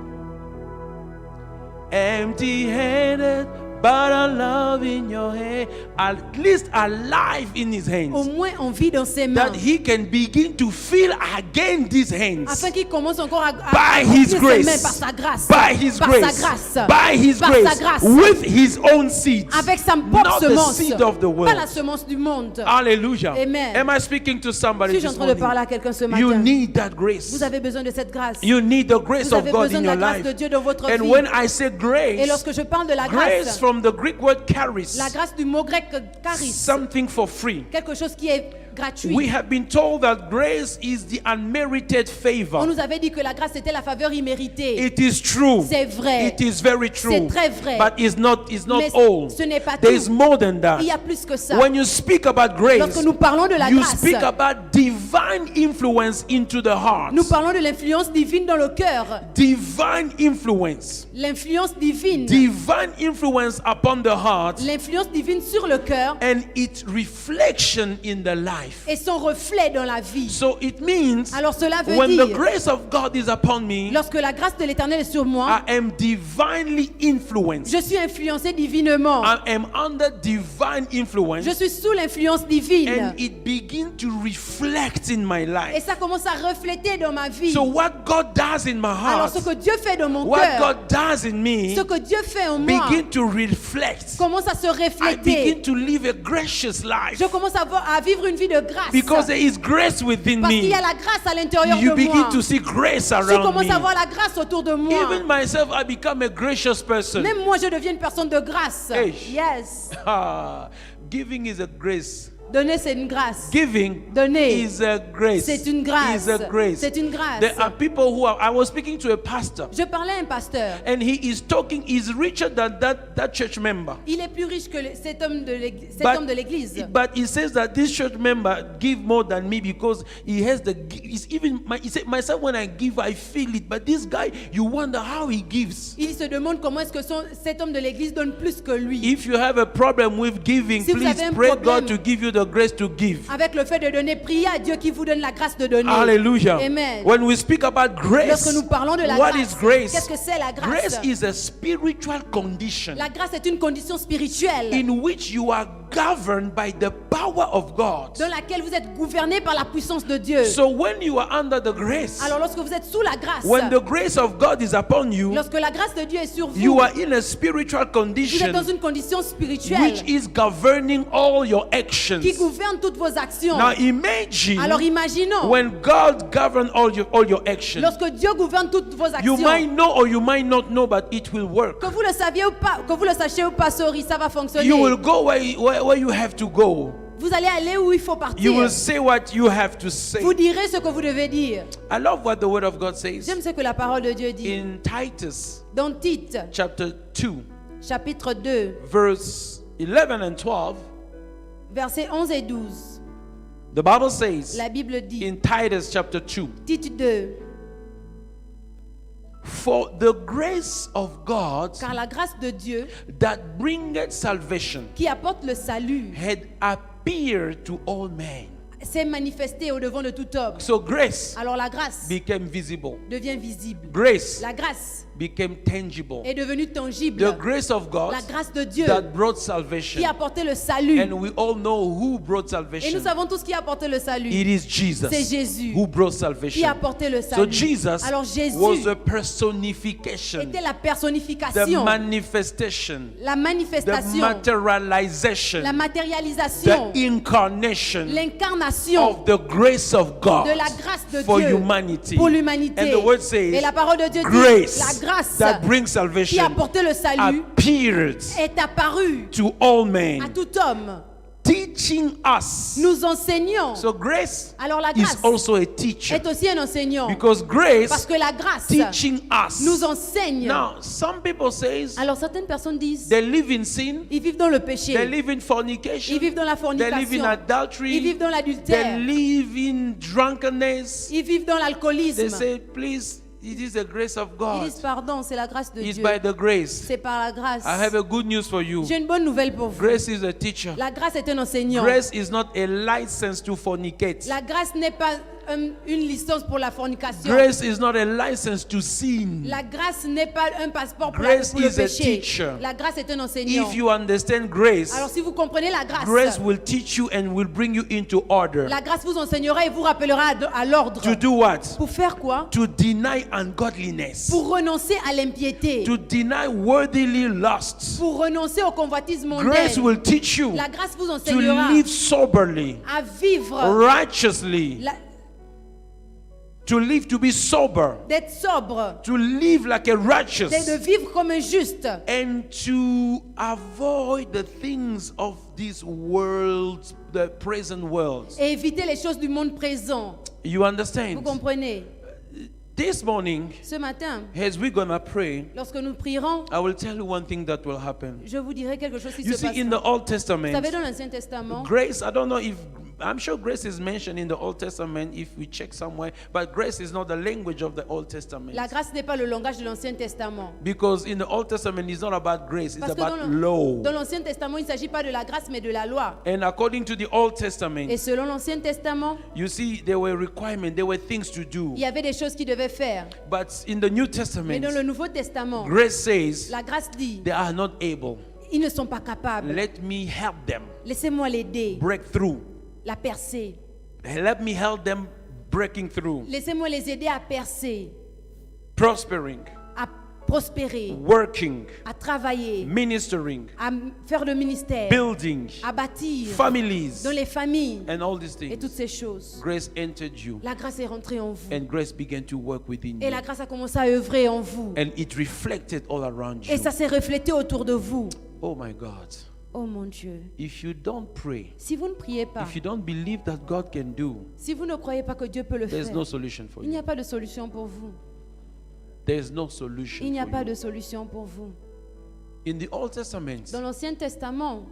Empty-handed, but a love in your hand, at least alive in his Au hands, moins en vie dans ses mains. that he can begin to feel again these hands. Afin qu'il commence encore à By remplir his ses grace, mains par sa grâce. by his par grace, sa grâce. by his par grace, sa grâce. with his own seed, Avec sa propre not the semence. seed of the Pas la world. semence du monde. Hallelujah. Amen. Am I speaking to somebody Suis-je en this train de morning? parler à quelqu'un ce You matin? need that grace. Vous avez besoin de cette grâce. You need the grace Vous of avez God besoin in de la your grâce life. de Dieu dans votre And vie. when I say Et grace, lorsque je parle de la grace grâce, from the Greek word charis, la grâce du mot grec charis, something for free. quelque chose qui est gratuit. We have been told that grace is the unmerited On favor. nous avait dit que la grâce était la faveur imméritée. It is true. C'est vrai. It is very true. C'est très vrai. But it's not Mais all. ce n'est pas There is tout. more than that. Il y a plus que ça. When you speak about grace, Lorsque nous parlons de la you grâce, speak about divine influence into the heart. nous parlons de l'influence divine dans le cœur. Divine influence. L'influence divine. Divine influence upon the heart L'influence divine sur le cœur and its reflection in the life. et son reflet dans la vie. So it means Alors cela veut when the dire, grace of God is upon me, lorsque la grâce de l'Éternel est sur moi, I am divinely influenced. je suis influencé divinement. I am under divine influence. Je suis sous l'influence divine. And it begins to reflect in my Et life. ça commence à refléter dans ma vie. So what God does in my Alors heart, ce que Dieu fait dans mon what cœur, God does in me, ce que Dieu fait en moi, begin to reflect. commence à se I begin refléter. to live a gracious life. Je commence à vivre une vie de grâce. Because there is grace within Parce qu'il y me. a la grâce à l'intérieur You de begin moi. to see grace Tu around commences me. à voir la grâce autour de moi. Even myself, I become a gracious person. Même moi, je deviens une personne de grâce. Hey. Yes. Ah, giving is a grace. Donner, c'est une grâce. Giving Donner, is a grace. c'est une grâce. Is a grace. C'est une grâce. There are people who are. I was speaking to a pastor, Je parlais à un pasteur. and he is talking. He's richer than that church member. Il est plus riche que cet homme de l'église. But he says that this church member give more than me because he has the. It's even he said myself when I give I feel it. But this guy, you wonder how he gives. Il se demande comment est-ce que cet homme de l'église donne plus que lui. If you have a problem with giving, Si vous please avez un pray problème God to give you the grace to give. Avec le fait de donner, priez à Dieu qui vous donne la grâce de donner. Hallelujah. Amen. When we speak about grace, Lorsque nous parlons de la what grâce, is grace? qu'est-ce que c'est la grâce? Grace is a spiritual condition La grâce est une condition spirituelle in which you are governed by the power of God. dans laquelle vous êtes gouverné par la puissance de Dieu. So when you are under the grace, Alors lorsque vous êtes sous la grâce, when the grace of God is upon you, lorsque la grâce de Dieu est sur vous, you are in a spiritual vous êtes condition dans une condition spirituelle which is governing all your actions. qui gouverne toutes vos actions. Now imagine Alors imaginons, when God governs all your actions. lorsque Dieu gouverne toutes vos You actions, might know or you might not know, but it will work. que vous le saviez ou pas, que vous le sachiez ou pas, sorry, ça va fonctionner. You will go where you have to go. Vous allez aller où il faut You partir. will say what you have to say. Vous direz ce que vous devez dire. I love what the word of God says J'aime ce que la parole de Dieu dit. in Titus Dans Tite, chapter 2, chapitre 2, verse 11 and 12. versets 11 et 12. The Bible says La Bible dit, in Titus chapter 2, Tite 2, for the grace of God car la grâce de Dieu that bringeth salvation qui apporte le salut had appeared to all men. s'est manifestée au devant de tout homme. So grace Alors la grâce became visible. devient visible. Grace La grâce became tangible. est devenue tangible. The grace of God La grâce de Dieu that brought qui salvation. a apporté le salut. And we all know who brought Et nous salvation. savons tous qui a apporté le salut. It is Jesus C'est Jésus who brought qui salvation. a apporté le So salut. Jesus Alors Jésus was a personification, était la the personnification, manifestation, la the manifestation, materialization, la the matérialisation, incarnation l'incarnation of the grace of God de la grâce de for Dieu humanity. pour l'humanité. And the word says, Et la parole de Dieu grace dit, la grâce that brings qui salvation a apporté le salut appeared est apparue to all à men, tout homme. teaching us. Nous enseignons. So grace Alors la is grâce also a teacher, est aussi un enseignant. because Parce grace que la grâce teaching us. nous enseigne. Now, some people says Alors certaines personnes disent, they live in sin, ils vivent dans le they péché, live in fornication, ils vivent dans la they live in fornication, ils adultery, vivent dans they l'adultère, live in drunkenness. ils vivent dans They l'alcoolisme. say, please, it is the grace of Ils God. disent pardon, c'est la grâce de It's Dieu. by the grace. C'est par la grâce. I have a good news for you. J'ai une bonne nouvelle pour vous. Grace is a teacher. La grâce est un enseignant. Grace is not a license to fornicate. La grâce n'est pas une licence pour la fornication. Grace is not a license to sin. La grâce n'est pas un passeport pour, Grace pour le is a péché. teacher. La grâce est un enseignant. If you understand grace, Alors si vous comprenez la grâce, grace will teach you and will bring you into order. la grâce vous enseignera et vous rappellera à l'ordre. To do what? Pour faire quoi? To deny ungodliness. Pour renoncer à l'impiété. To deny worthily lust. Pour renoncer au convoitisme mondain. Grace will teach you La grâce vous to enseignera live soberly, à vivre, righteously, to live to be sober, d'être sobre, to live like a de righteous, vivre comme un juste. and to avoid the things of this world, the present world. Et éviter les choses du monde présent. You Vous understand? comprenez? This morning, Ce matin, as we're gonna pray, lorsque nous prierons, I will tell you one thing that will happen. je vous dirai quelque chose qui You se see, passe. in the Old Vous Testament, savez, dans l'Ancien Testament, grace, I don't know if, I'm sure grace is mentioned in the Old Testament if we check somewhere, but grace is not the language of the Old Testament. la grâce n'est pas le langage de l'Ancien Testament. Because in the Old Testament, it's not about grace, it's Parce que about dans law. l'Ancien Testament, il ne s'agit pas de la grâce, mais de la loi. And according to the Old Et Testament, selon l'Ancien Testament, you see, there were requirements, there were things to do. il y avait des choses qu'ils devaient faire. But in the New Mais Testament, dans le Nouveau Testament, grace says la grâce dit, they are not able. ils ne sont pas capables. Let me help them Laissez-moi l'aider, break through. la percer. Let me help them breaking through, Laissez-moi les aider à percer, prospering, à prospérer, working, à travailler, ministering, à faire le ministère, building, à bâtir families, dans les familles and all these et toutes things. ces choses. Grace entered you, La grâce est rentrée en vous. and grace began to work within Et you, la grâce a commencé à œuvrer en vous. and it reflected all around Et you. ça s'est reflété autour de vous. Oh my God. Oh mon Dieu. If you don't pray, Si vous ne priez pas, if you don't believe that God can do, si vous ne croyez pas que Dieu peut le there's faire, no solution for il n'y you. a pas de solution pour vous. There's no solution Il n'y a for pas you. de solution pour vous. In the Old Testament, Dans l'Ancien Testament,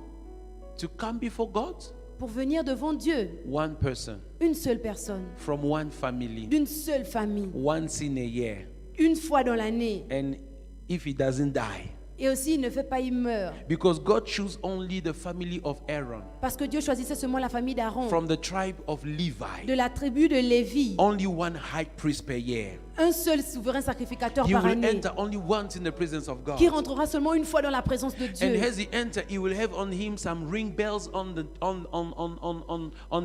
to come before God, pour venir devant Dieu, one person une seule personne, from one family, d'une seule famille, once in a year, une fois dans l'année, and if he doesn't die, et aussi il ne fait pas, il meurt. because God chose only the family of Aaron Parce que Dieu choisissait seulement la famille d'Aaron, from the tribe of Levi, de la tribu de Lévi, only one high priest per year. un seul souverain sacrificateur He par will année, enter only once in the presence of God. qui rentrera seulement une fois dans la présence de And Dieu. as he enter, he will have on him some ring bells on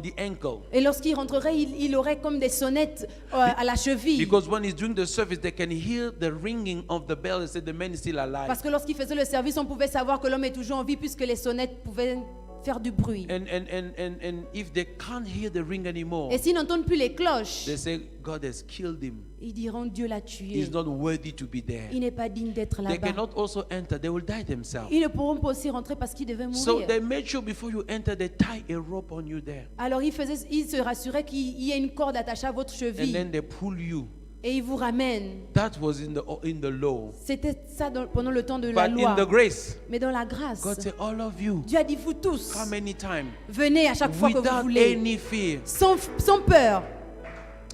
the ankle. Et lorsqu'il rentrerait, il aurait comme des sonnettes à la cheville. Because when he's doing the service, they can hear the ringing of the bell and say the man is still alive. Parce que lorsqu'il faisait le service, on pouvait savoir que l'homme est toujours en vie puisque les sonnettes pouvaient faire du bruit. And if they can't hear the ring anymore, Et s'ils n'entendent plus les cloches, they say God has killed him. ils diront Dieu l'a tué. He's not worthy to be there. Il n'est pas digne d'être They là-bas. cannot also enter. They will die themselves. Ils ne pourront pas aussi rentrer parce qu'ils devaient So mourir. they made sure before you enter, they tie a rope on you there. Alors ils se rassuraient qu'il y ait une corde attachée à votre And cheville then they pull you. et ils vous ramènent. That was in the law. C'était ça pendant le temps de la But loi. in the grace, Mais dans la grâce, God said, all of you, Dieu a dit vous tous, come anytime, venez à chaque fois que vous without voulez, any fear. sans peur.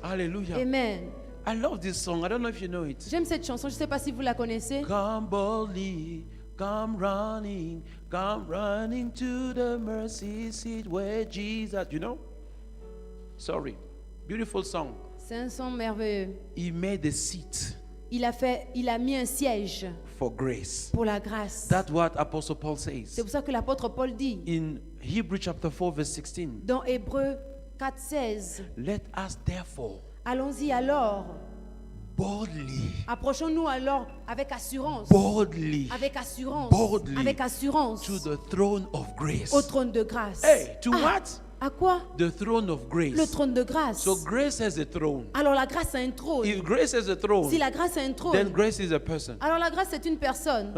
Hallelujah. Amen. I love this song. I don't know if you know it. J'aime cette chanson, je ne sais pas si vous la connaissez. Come boldly, come running to the mercy seat where Jesus, you know? Sorry. Beautiful song. C'est un son merveilleux. He made a seat Il a mis un siège for grace. pour la grâce. That's what Apostle Paul C'est says pour ça que l'apôtre Paul dit in Hebrews chapter 4 verse 16. dans Hébreux 4:16, Let us therefore allons-y alors, boldly, approchons-nous alors avec assurance, boldly avec assurance to the throne of grace. au trône de grâce. Hey, to what? À quoi? The throne of Le grace. trône de grâce. So grace has a throne. Alors la grâce a un trône. If grace has a throne, Si la grâce a un then trône, grace is a person. alors la grâce est une personne.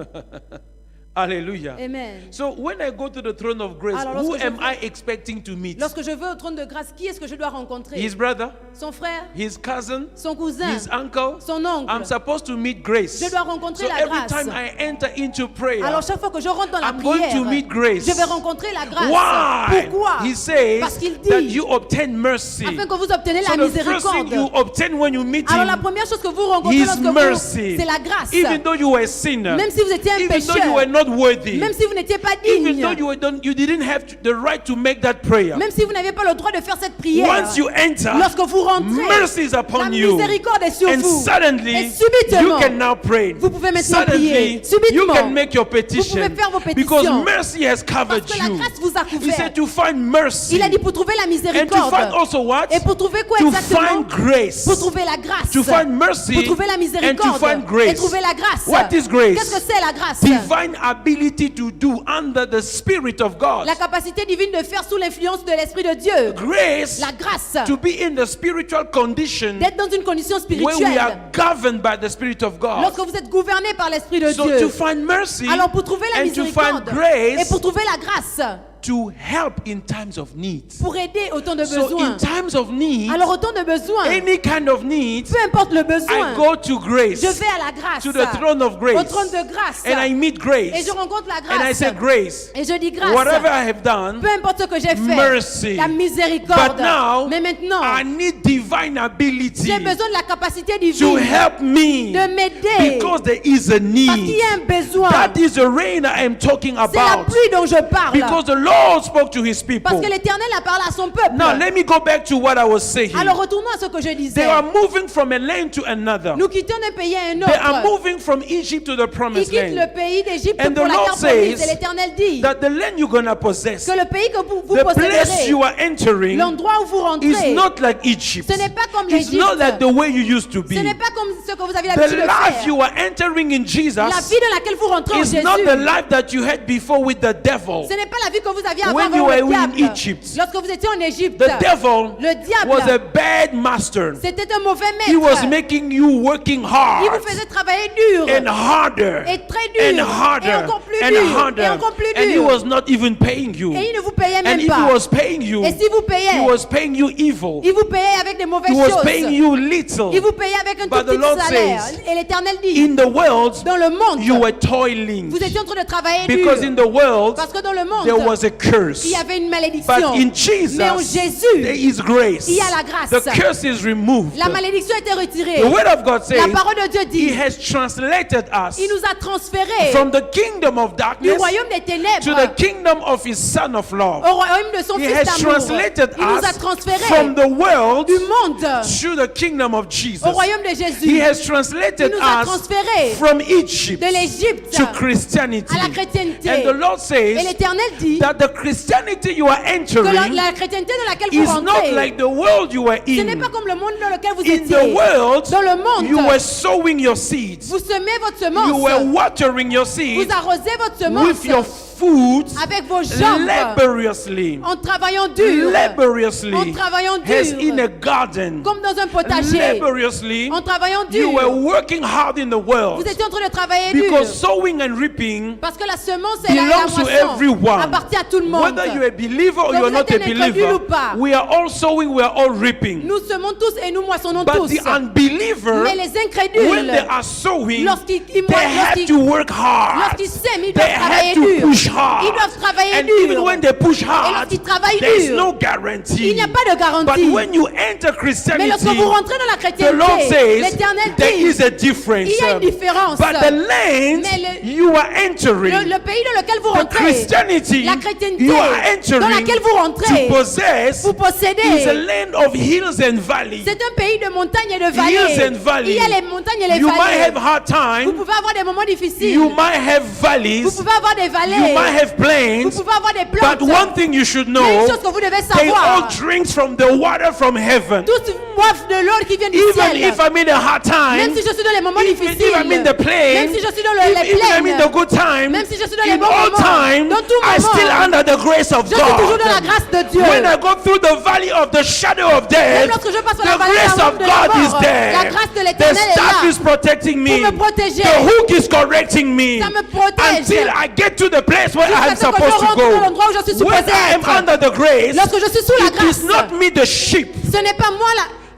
Hallelujah. Amen. So when I go to the throne of grace, Alors, who lorsque je am vais- I expecting to meet? Lorsque je vais au trône de grâce, qui est-ce que je dois rencontrer? His brother, Son frère, his cousin, son cousin, his uncle. son oncle. I'm supposed to meet grace. Je dois rencontrer So la every grâce. time I enter into prayer, Alors chaque fois que je rentre dans la I'm going prière, to meet grace. je vais rencontrer la grâce. Why? Pourquoi? He says Parce qu'il that dit, you obtain mercy. afin que vous obtenez So la the first thing you miséricorde. obtain when you meet Alors la him, première chose que vous rencontrez His lorsque mercy. c'est la grâce. even though you were a sinner, Même si vous étiez un even though pécheur, you were not worthy, même si vous n'étiez pas even digne, though you didn't have the right to make that prayer. même si vous n'aviez pas le droit de faire cette prière, Once you enter, lorsque vous rentrez, mercy is la upon you. miséricorde est sur And vous. suddenly, Et subitement, you can now pray. vous pouvez maintenant Suddenly, prier. you Subitement, can make your vous pouvez petition. faire vos pétitions. Because mercy has covered Parce que la you. grâce vous a He couvert. said to find mercy. Il a dit pour trouver la And to miséricorde. find also what? Et pour trouver quoi To exactement? find grace. Pour trouver la grâce. To find mercy. Pour trouver la And miséricorde. to find grace. Et trouver la grâce. What is grace? Qu'est-ce que c'est la grâce? Divine ability to do under the Spirit of God. La capacité divine de faire sous l'influence de l'Esprit de Dieu. Grace La grâce. to be in the spiritual condition D'être dans une condition where we spirituelle. are governed by the Spirit of God. Lorsque vous êtes gouverné par l'Esprit de So Dieu. to find mercy Alors pour trouver la and to miséricorde find grace et pour trouver la grâce, to help in times of need. pour aider au temps de So besoin. in times of need, Alors au temps de besoin, any kind of need, peu importe le besoin, I go to grace, je vais à la grâce, to the throne of au grace, trône de grâce, and I meet et grace, je rencontre la and I grâce, say, Grace, et je dis grâce, whatever I have done, peu importe ce que j'ai fait, mercy. la miséricorde, But now, mais maintenant, I need divine ability j'ai besoin de la capacité to divine help me de m'aider, because there is a parce qu'il need. y a un besoin, That is the rain I am talking c'est la about. pluie dont je parle, Because the Lord spoke to his people. parce que l'Éternel a parlé à son peuple. Now let me go back to what I was saying. Alors retournons à ce que je They disais, are moving from a land to another. nous quittons d'un pays à un They are autre, moving from Egypt to the ils promised quittent le land. pays d'Égypte And And the pour la Lord terre promise. Et says l'Éternel dit that the land you're going to possess, que le pays que vous the place posséderez, you are entering, l'endroit où vous is rentrez, not like Egypt. ce n'est pas comme It's l'Égypte. not like the way you used to Ce be. n'est pas comme ce que vous aviez The l'habitude de life faire. you are entering in La Jesus vie dans laquelle vous rentrez en is Jésus, not the life that you had before with the devil. ce n'est pas la vie que vous aviez avant When you avec were le in diable. Egypt, Lorsque vous étiez en Égypte, the devil le diable was a bad master. c'était un mauvais He was maître. making you working Il hard vous faisait travailler dur and harder et très dur and harder et encore plus and dur et harder, encore plus and he dur. was not even paying you. Et il ne vous payait And même if pas. he was paying you, Et si vous payez, he was paying you evil. il vous payait avec des mauvaises He was choses. paying you little. Il vous payait avec un But tout the petit Lord salaire. says, Et l'Éternel dit, In the world, dans le monde, you were toiling vous étiez en train de travailler because dur. in the world Parce que dans le monde, there was a curse. il y avait une But malédiction. in Jesus, Mais en Jésus, there is grace. il y a la grâce. The curse is removed. La malédiction a été retirée. The word of God says La parole de Dieu He dit, has translated us il nous a transférés from the kingdom of du darkness royaume des to ténèbres the kingdom of His Son of love. au royaume de son He Fils has d'amour. translated Il nous a us transférés from the world du monde to the kingdom of Jesus. au royaume de Jésus. He has Il translated nous a us transférés from Egypt de l'Égypte to Christianity. à la chrétienté. And the Lord Et says l'Éternel dit that the Christianity you are que entering la chrétienté dans laquelle vous is not rentrez, like the world you were ce n'est in. pas comme le monde dans lequel vous In étiez. the world, Dans le monde, you were sowing your seeds. vous semez votre You were semence, watering your vous seeds arrosez votre with semence your food avec vos jambes laboriously. en travaillant dur, en Laboriously. travaillant As in dur, a garden. comme dans un potager, Laboriously. en travaillant dur. You were working hard in the Vous world. étiez en train de travailler dur. Because sowing and reaping Parce que la semence et la belongs to moisson everyone. appartient à tout le monde. Whether you're a believer or Que you're vous not a êtes un incrédule believer, ou pas. we are all sowing, we are all reaping. Nous semons tous et nous moissonnons But tous. the unbeliever, Mais les when incrédules, they are sowing, lorsqu'ils they have to work hard. lorsqu'ils sèment, ils They doivent travailler have to dur. push hard. Ils doivent travailler And dur. even when they push Et hard, lorsqu'ils travaillent there's dur, no guarantee. il n'y a pas de But garantie. when you enter Mais Christianity, lorsque vous rentrez dans la the Lord chrétienté, says l'Éternel there dit, is a difference. il y a une différence. But the land Mais you are entering, le pays dans lequel vous the rentrez, Christianity la chrétienté you are dans entering laquelle vous rentrez, to possess vous is a possédez. land of hills and valleys. C'est un pays de montagnes et de Hills vallées. and valleys. Il y a les montagnes et les You might have vallées. hard Vous time. pouvez avoir des moments difficiles. You might have Vous valleys. pouvez avoir des You vallées. might have Vous plains. pouvez avoir des But plantes. one thing you should Mais une know, chose que vous devez they all savoir, drink from the water from heaven. tous boivent de l'eau qui vient du Even ciel. if I'm in a hard Même time, si je suis dans les moments even difficiles, if I'm in the plain, même si je suis dans les even I'm in plaines, the good time, même si je suis dans les in bons all moments, time, dans tout I moment, still under the grace of je suis toujours dans la God. grâce de Dieu. When I go through the valley of the shadow of Même death, lorsque je passe par the la vallée grace of de la God is mort, there. la grâce de The l'Éternel est staff là is protecting me. pour me protéger. The hook is correcting me Ça me protège. until I get to the place where Jusqu'à I'm ce que je supposed to rentre dans go. l'endroit où je suis When supposé I am être. under the grace, Lorsque je suis sous la it grâce, is not me, the sheep, ce n'est pas moi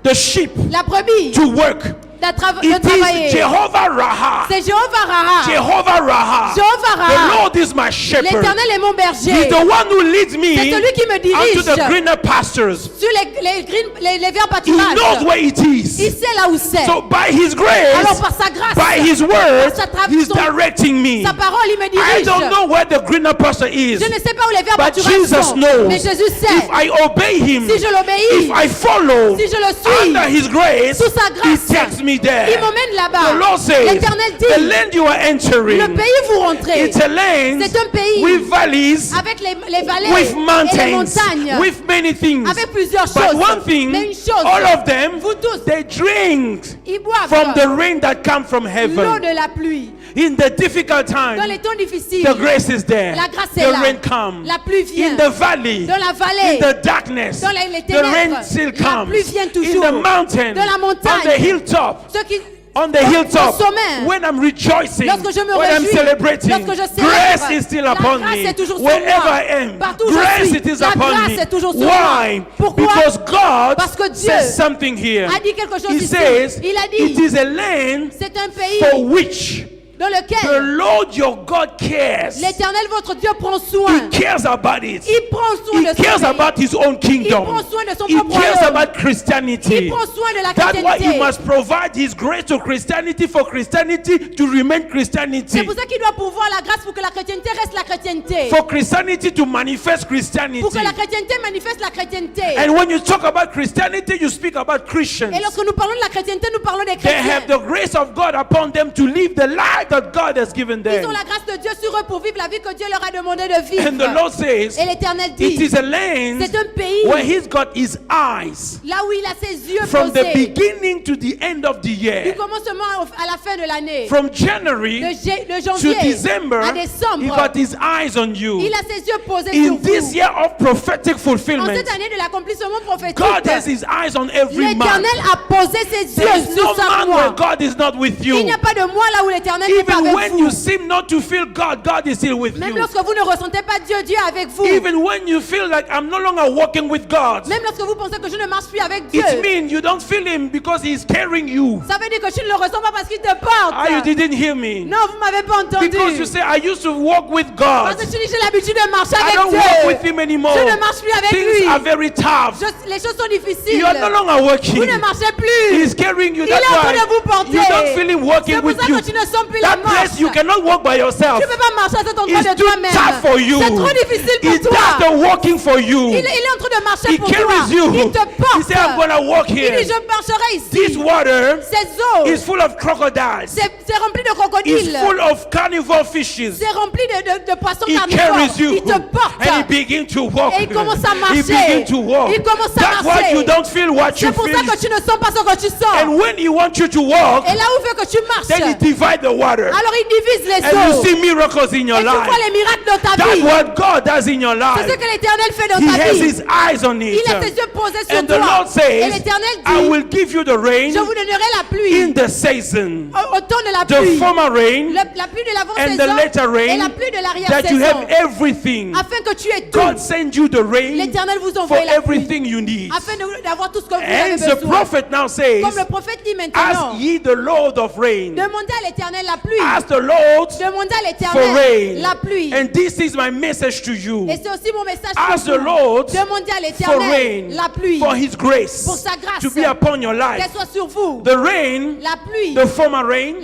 the sheep la brebis to work. de It travailler. is Jehovah Raha. C'est Jéhovah Raha. Jehovah Raha. Jéhovah The Raha. Lord is my shepherd. L'Éternel est mon berger. He's the one who leads me C'est celui qui me unto the dirige greener pastures. sur les verts He knows pâturages. where it Il is. sait là où c'est. So by His Alors grace, par sa grâce, by His word, par sa He's directing me. sa parole, il me I dirige. don't know where the greener pasture is, Je ne sais pas où les verts but pâturages Jesus sont. knows. Mais Jésus sait. If I obey Him, Si je l'obéis, if I follow si je le suis, under His grace, sous sa He grâce, takes me il there. m'emmène The là-bas. Lord says, L'Éternel the dit, land you are entering, le pays où vous rentrez, it's a land c'est un pays with valleys, avec les vallées with et les mountains, montagnes, with many things. avec plusieurs But choses. one thing, Mais une chose, all of them, vous tous, they drink ils boivent from the rain that comes from l'eau heaven. de la pluie. In the difficult Dans time, les temps difficiles, the grace is there. la grâce est The là. rain comes. La pluie vient. In the valley, Dans la vallée, in the darkness, dans les the ténèbres, rain still la comes. pluie vient In toujours. the mountain, Dans la montagne, on the hilltop, ceux qui on the hilltop, au sommet, when I'm rejoicing, lorsque je me when I'm réjouis, celebrating, lorsque je célèbre, grace is still la upon grâce me. est toujours sur Wherever moi. I am, Partout où je grace suis, it is la upon grâce me. est toujours sur Why? moi. Pourquoi? Because God Parce que Dieu says something here. a dit quelque chose He ici. says, Il a dit, it is a land c'est un pays for which dans the lequel Lord your God cares. l'Éternel, votre Dieu, prend soin. He cares about it. Il prend soin He de son cares pays. about his own kingdom. Il prend soin de son He propre cares royaume. about Christianity. Il prend soin de la That's why he chrétienté. must provide his grace to Christianity for Christianity to remain C'est Christianity. pour ça qu'il doit pouvoir la grâce pour que la chrétienté reste la chrétienté. For Christianity to manifest Christianity. Pour que la chrétienté manifeste la chrétienté. And when you talk about Christianity, you speak about Christians. Et lorsque nous parlons de la chrétienté, nous parlons des They chrétiens. have the grace of God upon them to live the life life that God has given Ils them. ont la grâce de Dieu sur eux pour vivre la vie que Dieu leur a demandé de vivre. And the Lord says, Et l'Éternel it dit, is a land c'est un pays where He's got His eyes là où il a ses yeux from the posés beginning to the end of the du year. commencement à la fin de l'année. From January De to janvier December, à He décembre, got His eyes on you. il a ses yeux posés sur In this vous. year of prophetic En fulfillment, cette année de l'accomplissement prophétique, God has His eyes on every man. l'Éternel a posé ses There is yeux no sur chaque man where mois. God is not with Il you. n'y a pas de mois là où l'Éternel n'est pas Even avec when vous. you seem not to feel God, God is still with Même you. lorsque vous ne ressentez pas Dieu, Dieu est avec vous. Even when you feel like I'm no longer walking with God, Même lorsque vous pensez que je ne marche plus avec Dieu, it means you don't feel Him because He's carrying you. ça veut dire que tu ne le ressens pas parce qu'il te porte. Ah, you didn't hear me. Non, vous m'avez pas entendu. Because you say, I used to walk with Parce God. que tu dis j'ai l'habitude de marcher I avec don't Dieu. walk with Him anymore. Je ne marche plus avec Things lui. are very tough. Les choses sont difficiles. You are no longer working. Vous ne marchez plus. He's carrying you. Il That's est en train why de vous porter. you don't feel Him C'est working pour with ça you. que tu ne sens plus la That place marche. you cannot walk by yourself. Tu ne peux pas marcher à cet endroit It's de too toi-même. tough for you. C'est trop difficile pour He does toi. the walking for you. Il est en train de marcher He pour toi. carries you. Il te He porte. said, I'm gonna walk Il here. dit je marcherai This ici. water Ces eaux, is full of crocodiles. c'est rempli de It's crocodiles. full of carnivore fishes. C'est rempli de poissons He carnivores. carries you Il te porte. and he begins to walk. Et il commence à He marcher. begins to walk. Il commence à That's why marcher. you don't feel what you C'est pour ça feel. que tu ne sens pas ce que tu sens. And when he wants you to walk, Et là où il veut que tu marches, then he divides the water. alors il divise les And you eaux. see miracles in your Et tu vois life. les miracles dans ta That's vie. what God does in your C'est ce life. que l'Éternel fait dans He ta has vie. his eyes on it. Il a ses yeux posés sur And the toi. Lord Et says, l'Éternel I dit, will give you the rain je vous donnerai la pluie in the season. au temps de la The pluie. former rain La pluie de and l'avant-saison the later et rain, la pluie de that you have l'arrière-saison. everything. Afin que tu aies tout. God sends you the rain L'Éternel vous for envoie la pluie. everything you need. Afin d'avoir tout ce que vous avez And the besoin. prophet now says, Comme le prophète dit maintenant, ask ye the Lord of rain. demandez à l'Éternel la pluie. Ask the Lord Demandez à for l'Éternel rain. la pluie. And this is my message to you. Et c'est aussi mon message Ask pour the vous. Lord Demandez à for l'Éternel rain, la pluie. for his grace Pour sa grâce. to be upon your life. Qu'elle soit sur vous. The rain, La pluie. the former rain,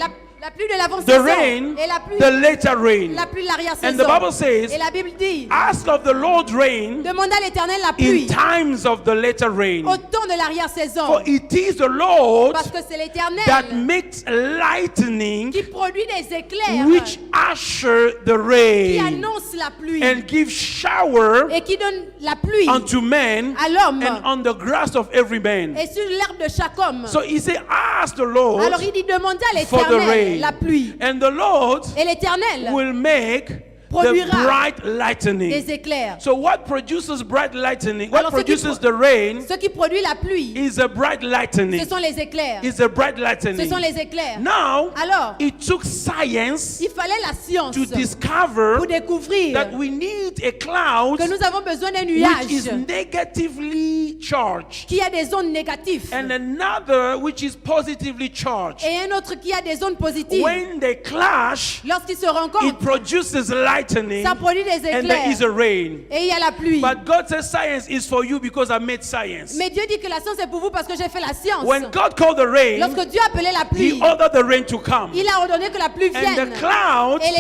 La pluie de the l'avant-saison. rain, Et la pluie. the later rain. La pluie de And l'arrière-saison. the Bible says, Et la Bible dit, ask of the Lord rain demandez à l'Éternel la in pluie. times of the later rain. Au temps de l'arrière-saison. For it is the Lord Parce que c'est l'Éternel that makes lightning qui produit des éclairs. which usher the Qui rain annonce la pluie. and give shower Et qui donne la pluie unto men à l'homme. and on the grass of every man. Et sur l'herbe de chaque homme. So he said, ask the Lord Alors il dit, demandez à for the l'Éternel rain. la pluie. And the Lord Et l'Éternel will make the produira bright lightning. des éclairs. So what produces bright lightning? What Alors, ce qui produces the rain Ce qui produit la pluie, is a bright lightning. ce sont les éclairs. Is a bright Ce lightning. sont les éclairs. Now, Alors, it took science il fallait la science to discover pour découvrir that we need a cloud que nous avons besoin d'un which is nuage negatively charged qui a des ondes négatives and another which is positively charged. et un autre qui a des ondes positives. When they clash, Lorsqu'ils se it rencontrent, produces lightning ça produit des and there is éclairs a rain. et il y a la pluie. But God says science is for you because I made science. Mais Dieu dit que la science est pour vous parce que j'ai fait la science. When God called the rain, Lorsque Dieu appelait la He pluie, ordered the rain to come. il a ordonné que la pluie And vienne. the cloud Et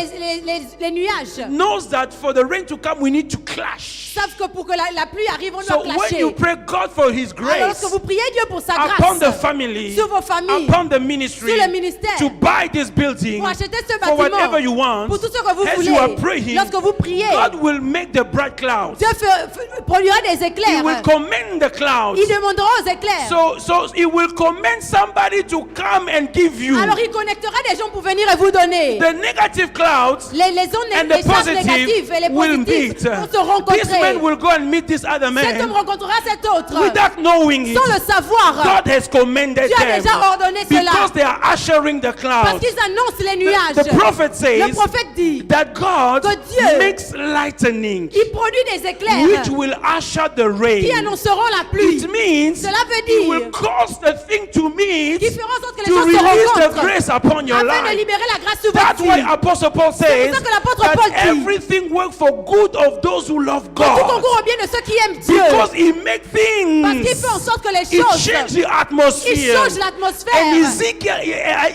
les nuages knows that for the rain to come, we need to clash. savent que pour que la pluie arrive, on So doit when clasher. you pray God for His Alors lorsque grace vous priez Dieu pour sa upon the grâce, family, sur vos familles, upon the ministry, sur le ministère, to buy this building, pour acheter ce for bâtiment, whatever you want, pour tout ce que vous as voulez, you are praying, lorsque vous priez, God will make the bright clouds. Dieu produira des He éclairs. will commend the clouds. Il demandera aux éclairs. So He will commend somebody to come and give you. Alors il connectera des gens pour venir et vous donner. The negative clouds Les ondes, and les the charges négatives positive et les will positives meet. vont se This man rencontrer. will go and meet this other Cet homme man rencontrera cet autre. without knowing it. Sans le savoir. God has commended Dieu a them déjà ordonné cela. because they are ushering the Parce clouds. qu'ils annoncent les nuages. The prophet Le says prophète dit that God que Dieu makes lightning il produit des éclairs which will usher the qui rain. annonceront la pluie. It means Cela veut He will dire cause the thing to meet qui feront en sorte que les to gens se release the rencontrent grace upon your afin de life. libérer la grâce sur votre That's why vie. Apostle Paul says pour ça que l'apôtre that Paul dit, everything works for good of those who love Tout God. concourt au bien de ceux qui aiment Dieu. Because He makes Parce qu'il things. fait en sorte que les He choses, changed the il atmosphere. change l'atmosphère. And Ezekiel,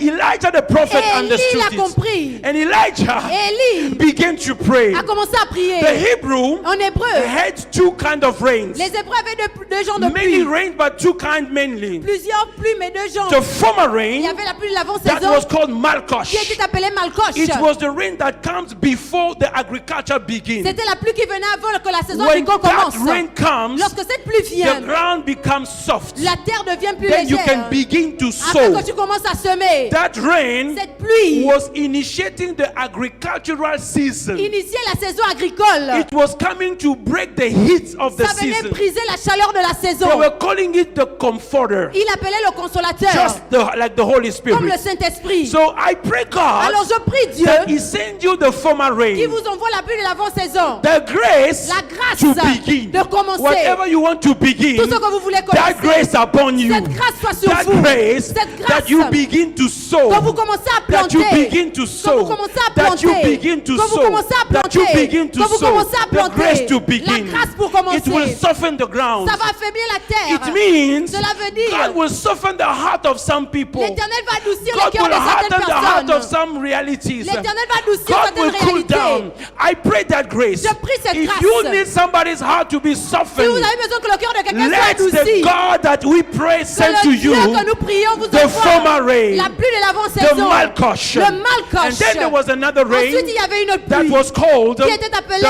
Elijah the prophet Et Élie understood l'a it. compris. And Elijah Et Élie began began to pray. a commencé à prier. The Hebrew En hébreu, had two kind of rains. les Hébreux avaient deux genres de Many pluie. rain, but two kind mainly. Plusieurs pluies, mais deux genres. The former Il y rain avait la pluie de that l'avant-saison was called Malkosh. qui était appelée Malkosh. It was the rain that comes before the agriculture begins. C'était la pluie qui venait avant que la saison When agricole that commence. rain comes, Lorsque cette pluie the vient, ground becomes soft. la terre devient plus Then you can légère. begin to Après sow. que tu commences à semer, That rain cette pluie was initiating the agricultural season. initiait la saison agricole. It was coming to break the heat of the Ça venait season. briser la chaleur de la They saison. were calling it the comforter, Il appelait le consolateur, just like the Holy comme le Spirit. Saint-Esprit. So I pray Alors God je prie Dieu that He send you the former qui rain, vous envoie la pluie de l'avant-saison. the grace La grâce to begin. de commencer. Whatever you want to begin, Tout ce que vous voulez that commencer. grace upon you, Cette grâce soit sur that vous. grace Cette grâce. that you begin to sow, Quand vous commencez à that you planter, begin to quand sow, vous commencez à that you planter, begin to quand vous sow, commencez à that you planter, begin to quand vous sow, commencez à the planter, grace to la begin. grâce pour commencer, It will soften the ground. ça va affaiblir la It terre. means Cela veut dire, God will soften the heart of some people. l'Éternel va adoucir le God cœur will de certaines harden the heart of personnes. some realities. L'Éternel va adoucir God certaines will cool réalités. down. I pray that grace. Je prie cette If grâce. you need somebody's heart to be Si vous softened, avez besoin que le cœur de quelqu'un soit let the adouci, God that we pray que send to le Dieu you que nous prions vous the former envoie rain, la pluie de the l'avant-saison, Malkosh. le And Malkosh. then there was another rain Ensuite, il y avait une that pluie was called qui était appelée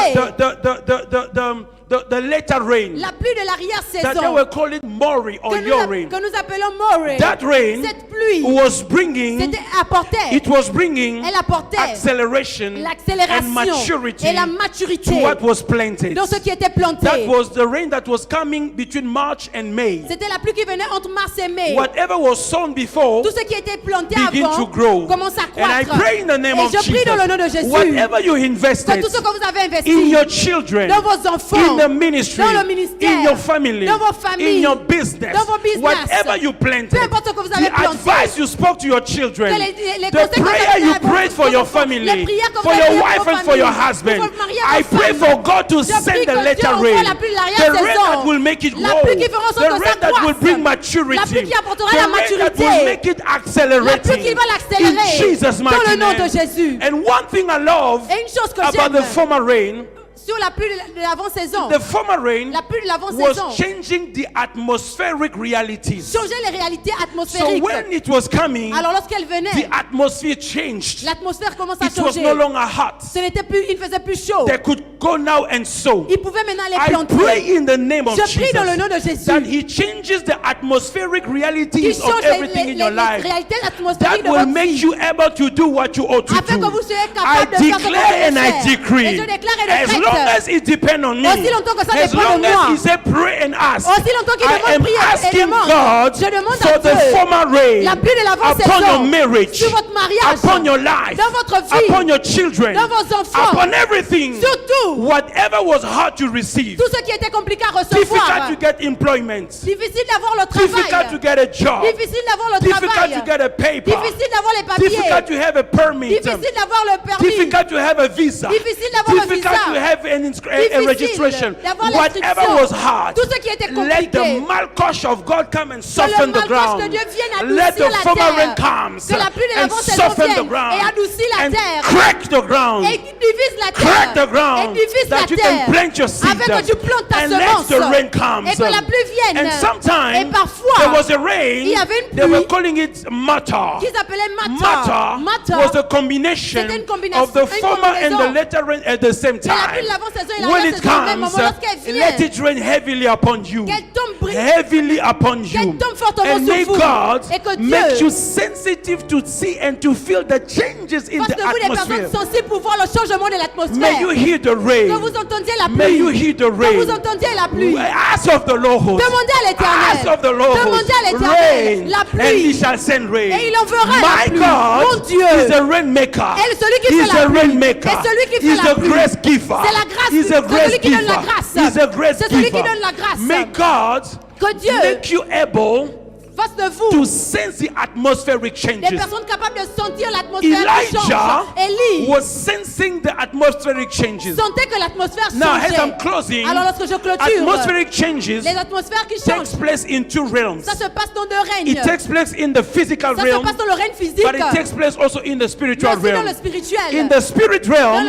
the later rain. la pluie de That they l'arrière-saison were calling Mori or your rain. que nous appelons Moreh. That rain Cette pluie was bringing, c'était apportait, it was bringing elle apportait acceleration and l'accélération maturity et la to maturité what was planted. dans ce qui était planté. That was the rain that was coming between March and May. C'était la pluie qui venait entre mars et mai. Whatever was sown before Tout ce qui était planté begin avant to grow. commence à And I croître. pray in the name Et of je prie dans le nom de Jesus, Jésus whatever you que invested tout ce que vous avez investi in your children, dans vos enfants, in the ministry, dans le ministère, in your family, dans vos familles, in your business, dans vos business, whatever you planted, peu importe ce que vous avez the planté, advice you spoke to your children, que les the conseils que vous prayer avez you donnés à prayed vos for your enfants, family, les prières que for vous avez your priées wife pour and for your famille, husband, pour votre mariage, I vos pray femmes. for God to Je prie send the que later Dieu envoie rain, la pluie de the l'arrière-saison, rain that will make it la grow, pluie qui fera en sorte the que ça rain that will croisse, bring la maturity, pluie qui apportera the la rain that maturité, will make it la accelerating pluie qui va in l'accélérer Jesus' dans le mighty nom de name. Jésus. And one thing I love Et une chose que about the j'aime former rain, sur la pluie de l'avant-saison, the former rain la pluie de was l'avant-saison changing the atmospheric realities. changeait les réalités So atmosphériques. when it was coming, Alors lorsqu'elle the venait, atmosphere changed. l'atmosphère commence à It was changer. no longer hot. Ce n'était plus, il faisait plus chaud. They could go now and sow. Il pouvait maintenant aller I planter. pray in the name of Je prie Jesus dans le nom de Jésus that He changes the atmospheric qui realities of change everything in your life. réalités atmosphériques That de will votre make vie. you able to do what you ought to Afin que do. vous soyez I capable de faire ce que vous declare and devez I faire. decree, Et je déclare et as long décrète. as it depends on me, Aussi longtemps que ça as dépend long de moi. as He said pray and ask, Aussi longtemps qu'il I demande am prier et asking demande. God Je demande à for the Dieu former rain la pluie de l'avant-saison upon your marriage, sur votre mariage, upon your life, dans votre vie, upon your children, dans vos enfants, upon everything, surtout whatever was hard to receive, tout ce qui était compliqué à difficult recevoir. to get employment, Difficile d'avoir le difficult to travail. get a job, Difficile d'avoir le difficult to travail. get a paper, Difficile d'avoir les papiers. difficult to have a permit, Difficile d'avoir le permis. difficult to have a visa, Difficile d'avoir le difficult visa. to have a Difficile registration. d'avoir Whatever l'inscription. was hard, Tout ce qui était let the compliqué. Malkosh of God come and Que soften le the Malkosh ground. de Dieu vienne Let adoucir the la former rain terre. comes Que la pluie de and l'avant-saison soften the vienne ground et adoucit la and terre. crack the ground. Et divise la Crack terre. the ground Et divise la that you terre. can plant your seed Afin que tu plantes ta and let semence. the rain come. Et que la pluie vienne. And sometimes Et parfois, there was a rain, il y avait une they were pluie calling it Mata. qu'ils appelaient Mata Mata. was a combination C'était une combinaison- of the une former and the combinaison. later rain at the same Mais la pluie time. de l'avant-saison et When it l'arrière-saison, au même comes, moment, lorsqu'elle vient, let it rain heavily upon you. qu'elle tombe Heavily upon you. qu'elle tombe fortement And sur may vous. God Et que Dieu make you sensitive to see and to feel the changes in fasse the de vous des atmosphere. personnes sensibles pour voir le changement de May l'atmosphère. you hear the Que rain. vous entendiez la May you pluie. hear the Que vous rain. entendiez la pluie. Ask of the Lord. Demandez à Ask l'Éternel. of the Lord. Demandez à l'Éternel. Rain. La And pluie. He shall send rain. Et il enverra la My pluie. God Mon Dieu. is a rain maker. Et celui qui He's fait la a pluie. rain maker. Et celui qui fait He's la a pluie. grace giver. C'est la grâce. He's a C'est grace celui qui donne la giver. grâce. He's a grace C'est celui qui giver. donne la grâce. May God Que Dieu make you able face de to vous sense the atmospheric des changes. personnes capables de sentir l'atmosphère qui Elijah change. Élie was sensing the atmospheric changes. sentait que l'atmosphère Now, as I'm changeait. closing, Alors lorsque je clôture, atmospheric changes les atmosphères qui takes changent, place in two realms. ça se passe dans deux règnes. It takes place in the physical Ça se realm, passe dans le règne physique, but it takes place also in the mais spiritual aussi dans realm. le spirituel. In the spirit Dans realm,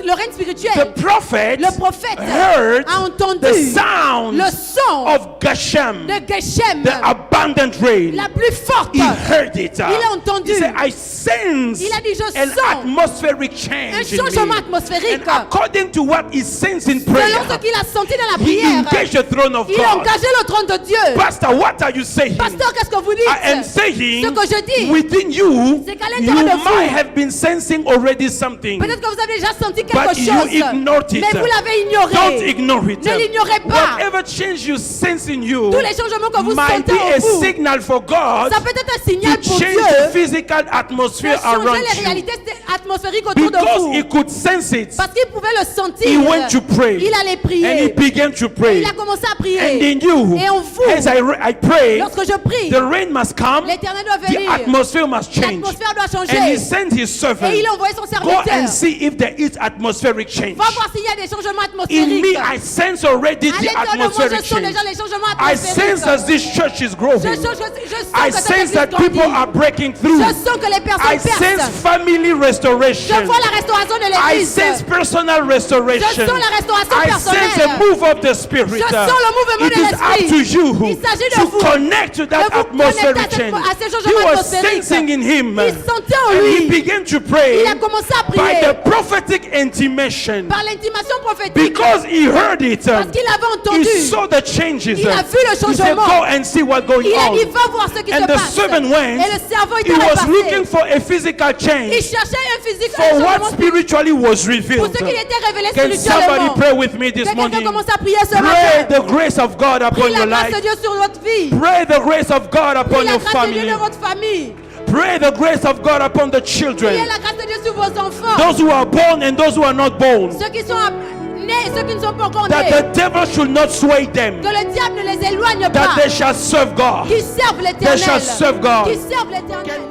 le règne spirituel, the prophet le prophète heard a entendu the sound le son of Geshem, de Geshem, the abundant rain. la plus forte. He heard it. Il a entendu. He said, I sense Il a dit, je an sens atmospheric un change in changement me. atmosphérique. And according to what he sensed in Selon prayer, ce qu'il a senti dans la he prière, engaged the throne of il a God. engagé le trône de Dieu. Pastor, what are you saying? Pasteur, qu'est-ce que vous I am dites? saying Ce que je dis, within you, c'est qu'à you l'intérieur de vous, might have been sensing already something. peut-être que vous avez déjà senti But quelque you chose, ignored it. mais vous l'avez Don't ignoré. ignore it. Ne l'ignorez pas. Whatever change you sense in you Tous les changements que vous might sentez be en a vous, signal for God ça peut être un to signal pour change Dieu the physical de atmosphere changer around les you. réalités atmosphériques autour de Because vous. he could sense it, Parce qu'il pouvait le sentir. he went to pray. Il allait And he prier. began to pray. Il a commencé à And prier. in you, Et en vous, as I pray, lorsque je prie, the rain must come, l'Éternel doit the venir. atmosphere must change. L'atmosphère doit And he changer. sent his servant. Et il a envoyé son Go serviteur. and see if there is atmospheric change. Va voir s'il y a des changements In atmosphériques. me, I sense already À the l'intérieur de moi, atmospheric je sens change. déjà les changements I sense atmosphériques. as this church is growing. Je sens I que cette sense église that people grandit. are breaking through. Je sens que les I personnes sense percent. family Je restoration. vois la restauration de I l'église. sense personal Je restoration. sens la restauration I sense a personnelle. move of the Spirit. Je sens le mouvement It de is up to l'esprit. you Il s'agit de to vous. connect to that De vous atmospheric connecter change. à ces He changements was atmosphériques. sensing in him. Il sentait en And he lui. began to pray Il a commencé à by prier the prophetic intimation. par l'intimation prophétique. Because he heard it. Parce qu'il avait entendu. He saw the changes. Il a vu le He said, changement. go and see what's going Il a on. dit, va voir ce qui And se the passe. servant went. Et le serviteur He est was passé. looking for a physical Il change cherchait un physique, un for what changement spiritually was pour revealed. ce qui était révélé Can somebody spirituellement. pray with me this Que quelqu'un morning? commence à prier ce Pray matin. the grace of God upon Prie la your grâce de life. Dieu sur votre vie. Pray the grace of God upon Prie la your grâce de Dieu family. de votre famille. Pray the grace of God upon the Priez children. la grâce de Dieu sur vos enfants. Those who are born and those who are not born. Ceux qui sont nés et ceux qui ne sont pas encore That nés. the devil should not sway them. Que le diable ne les éloigne That pas. they shall serve God. Qu'ils servent They shall l'éternel. serve God. Qu'ils servent l'éternel.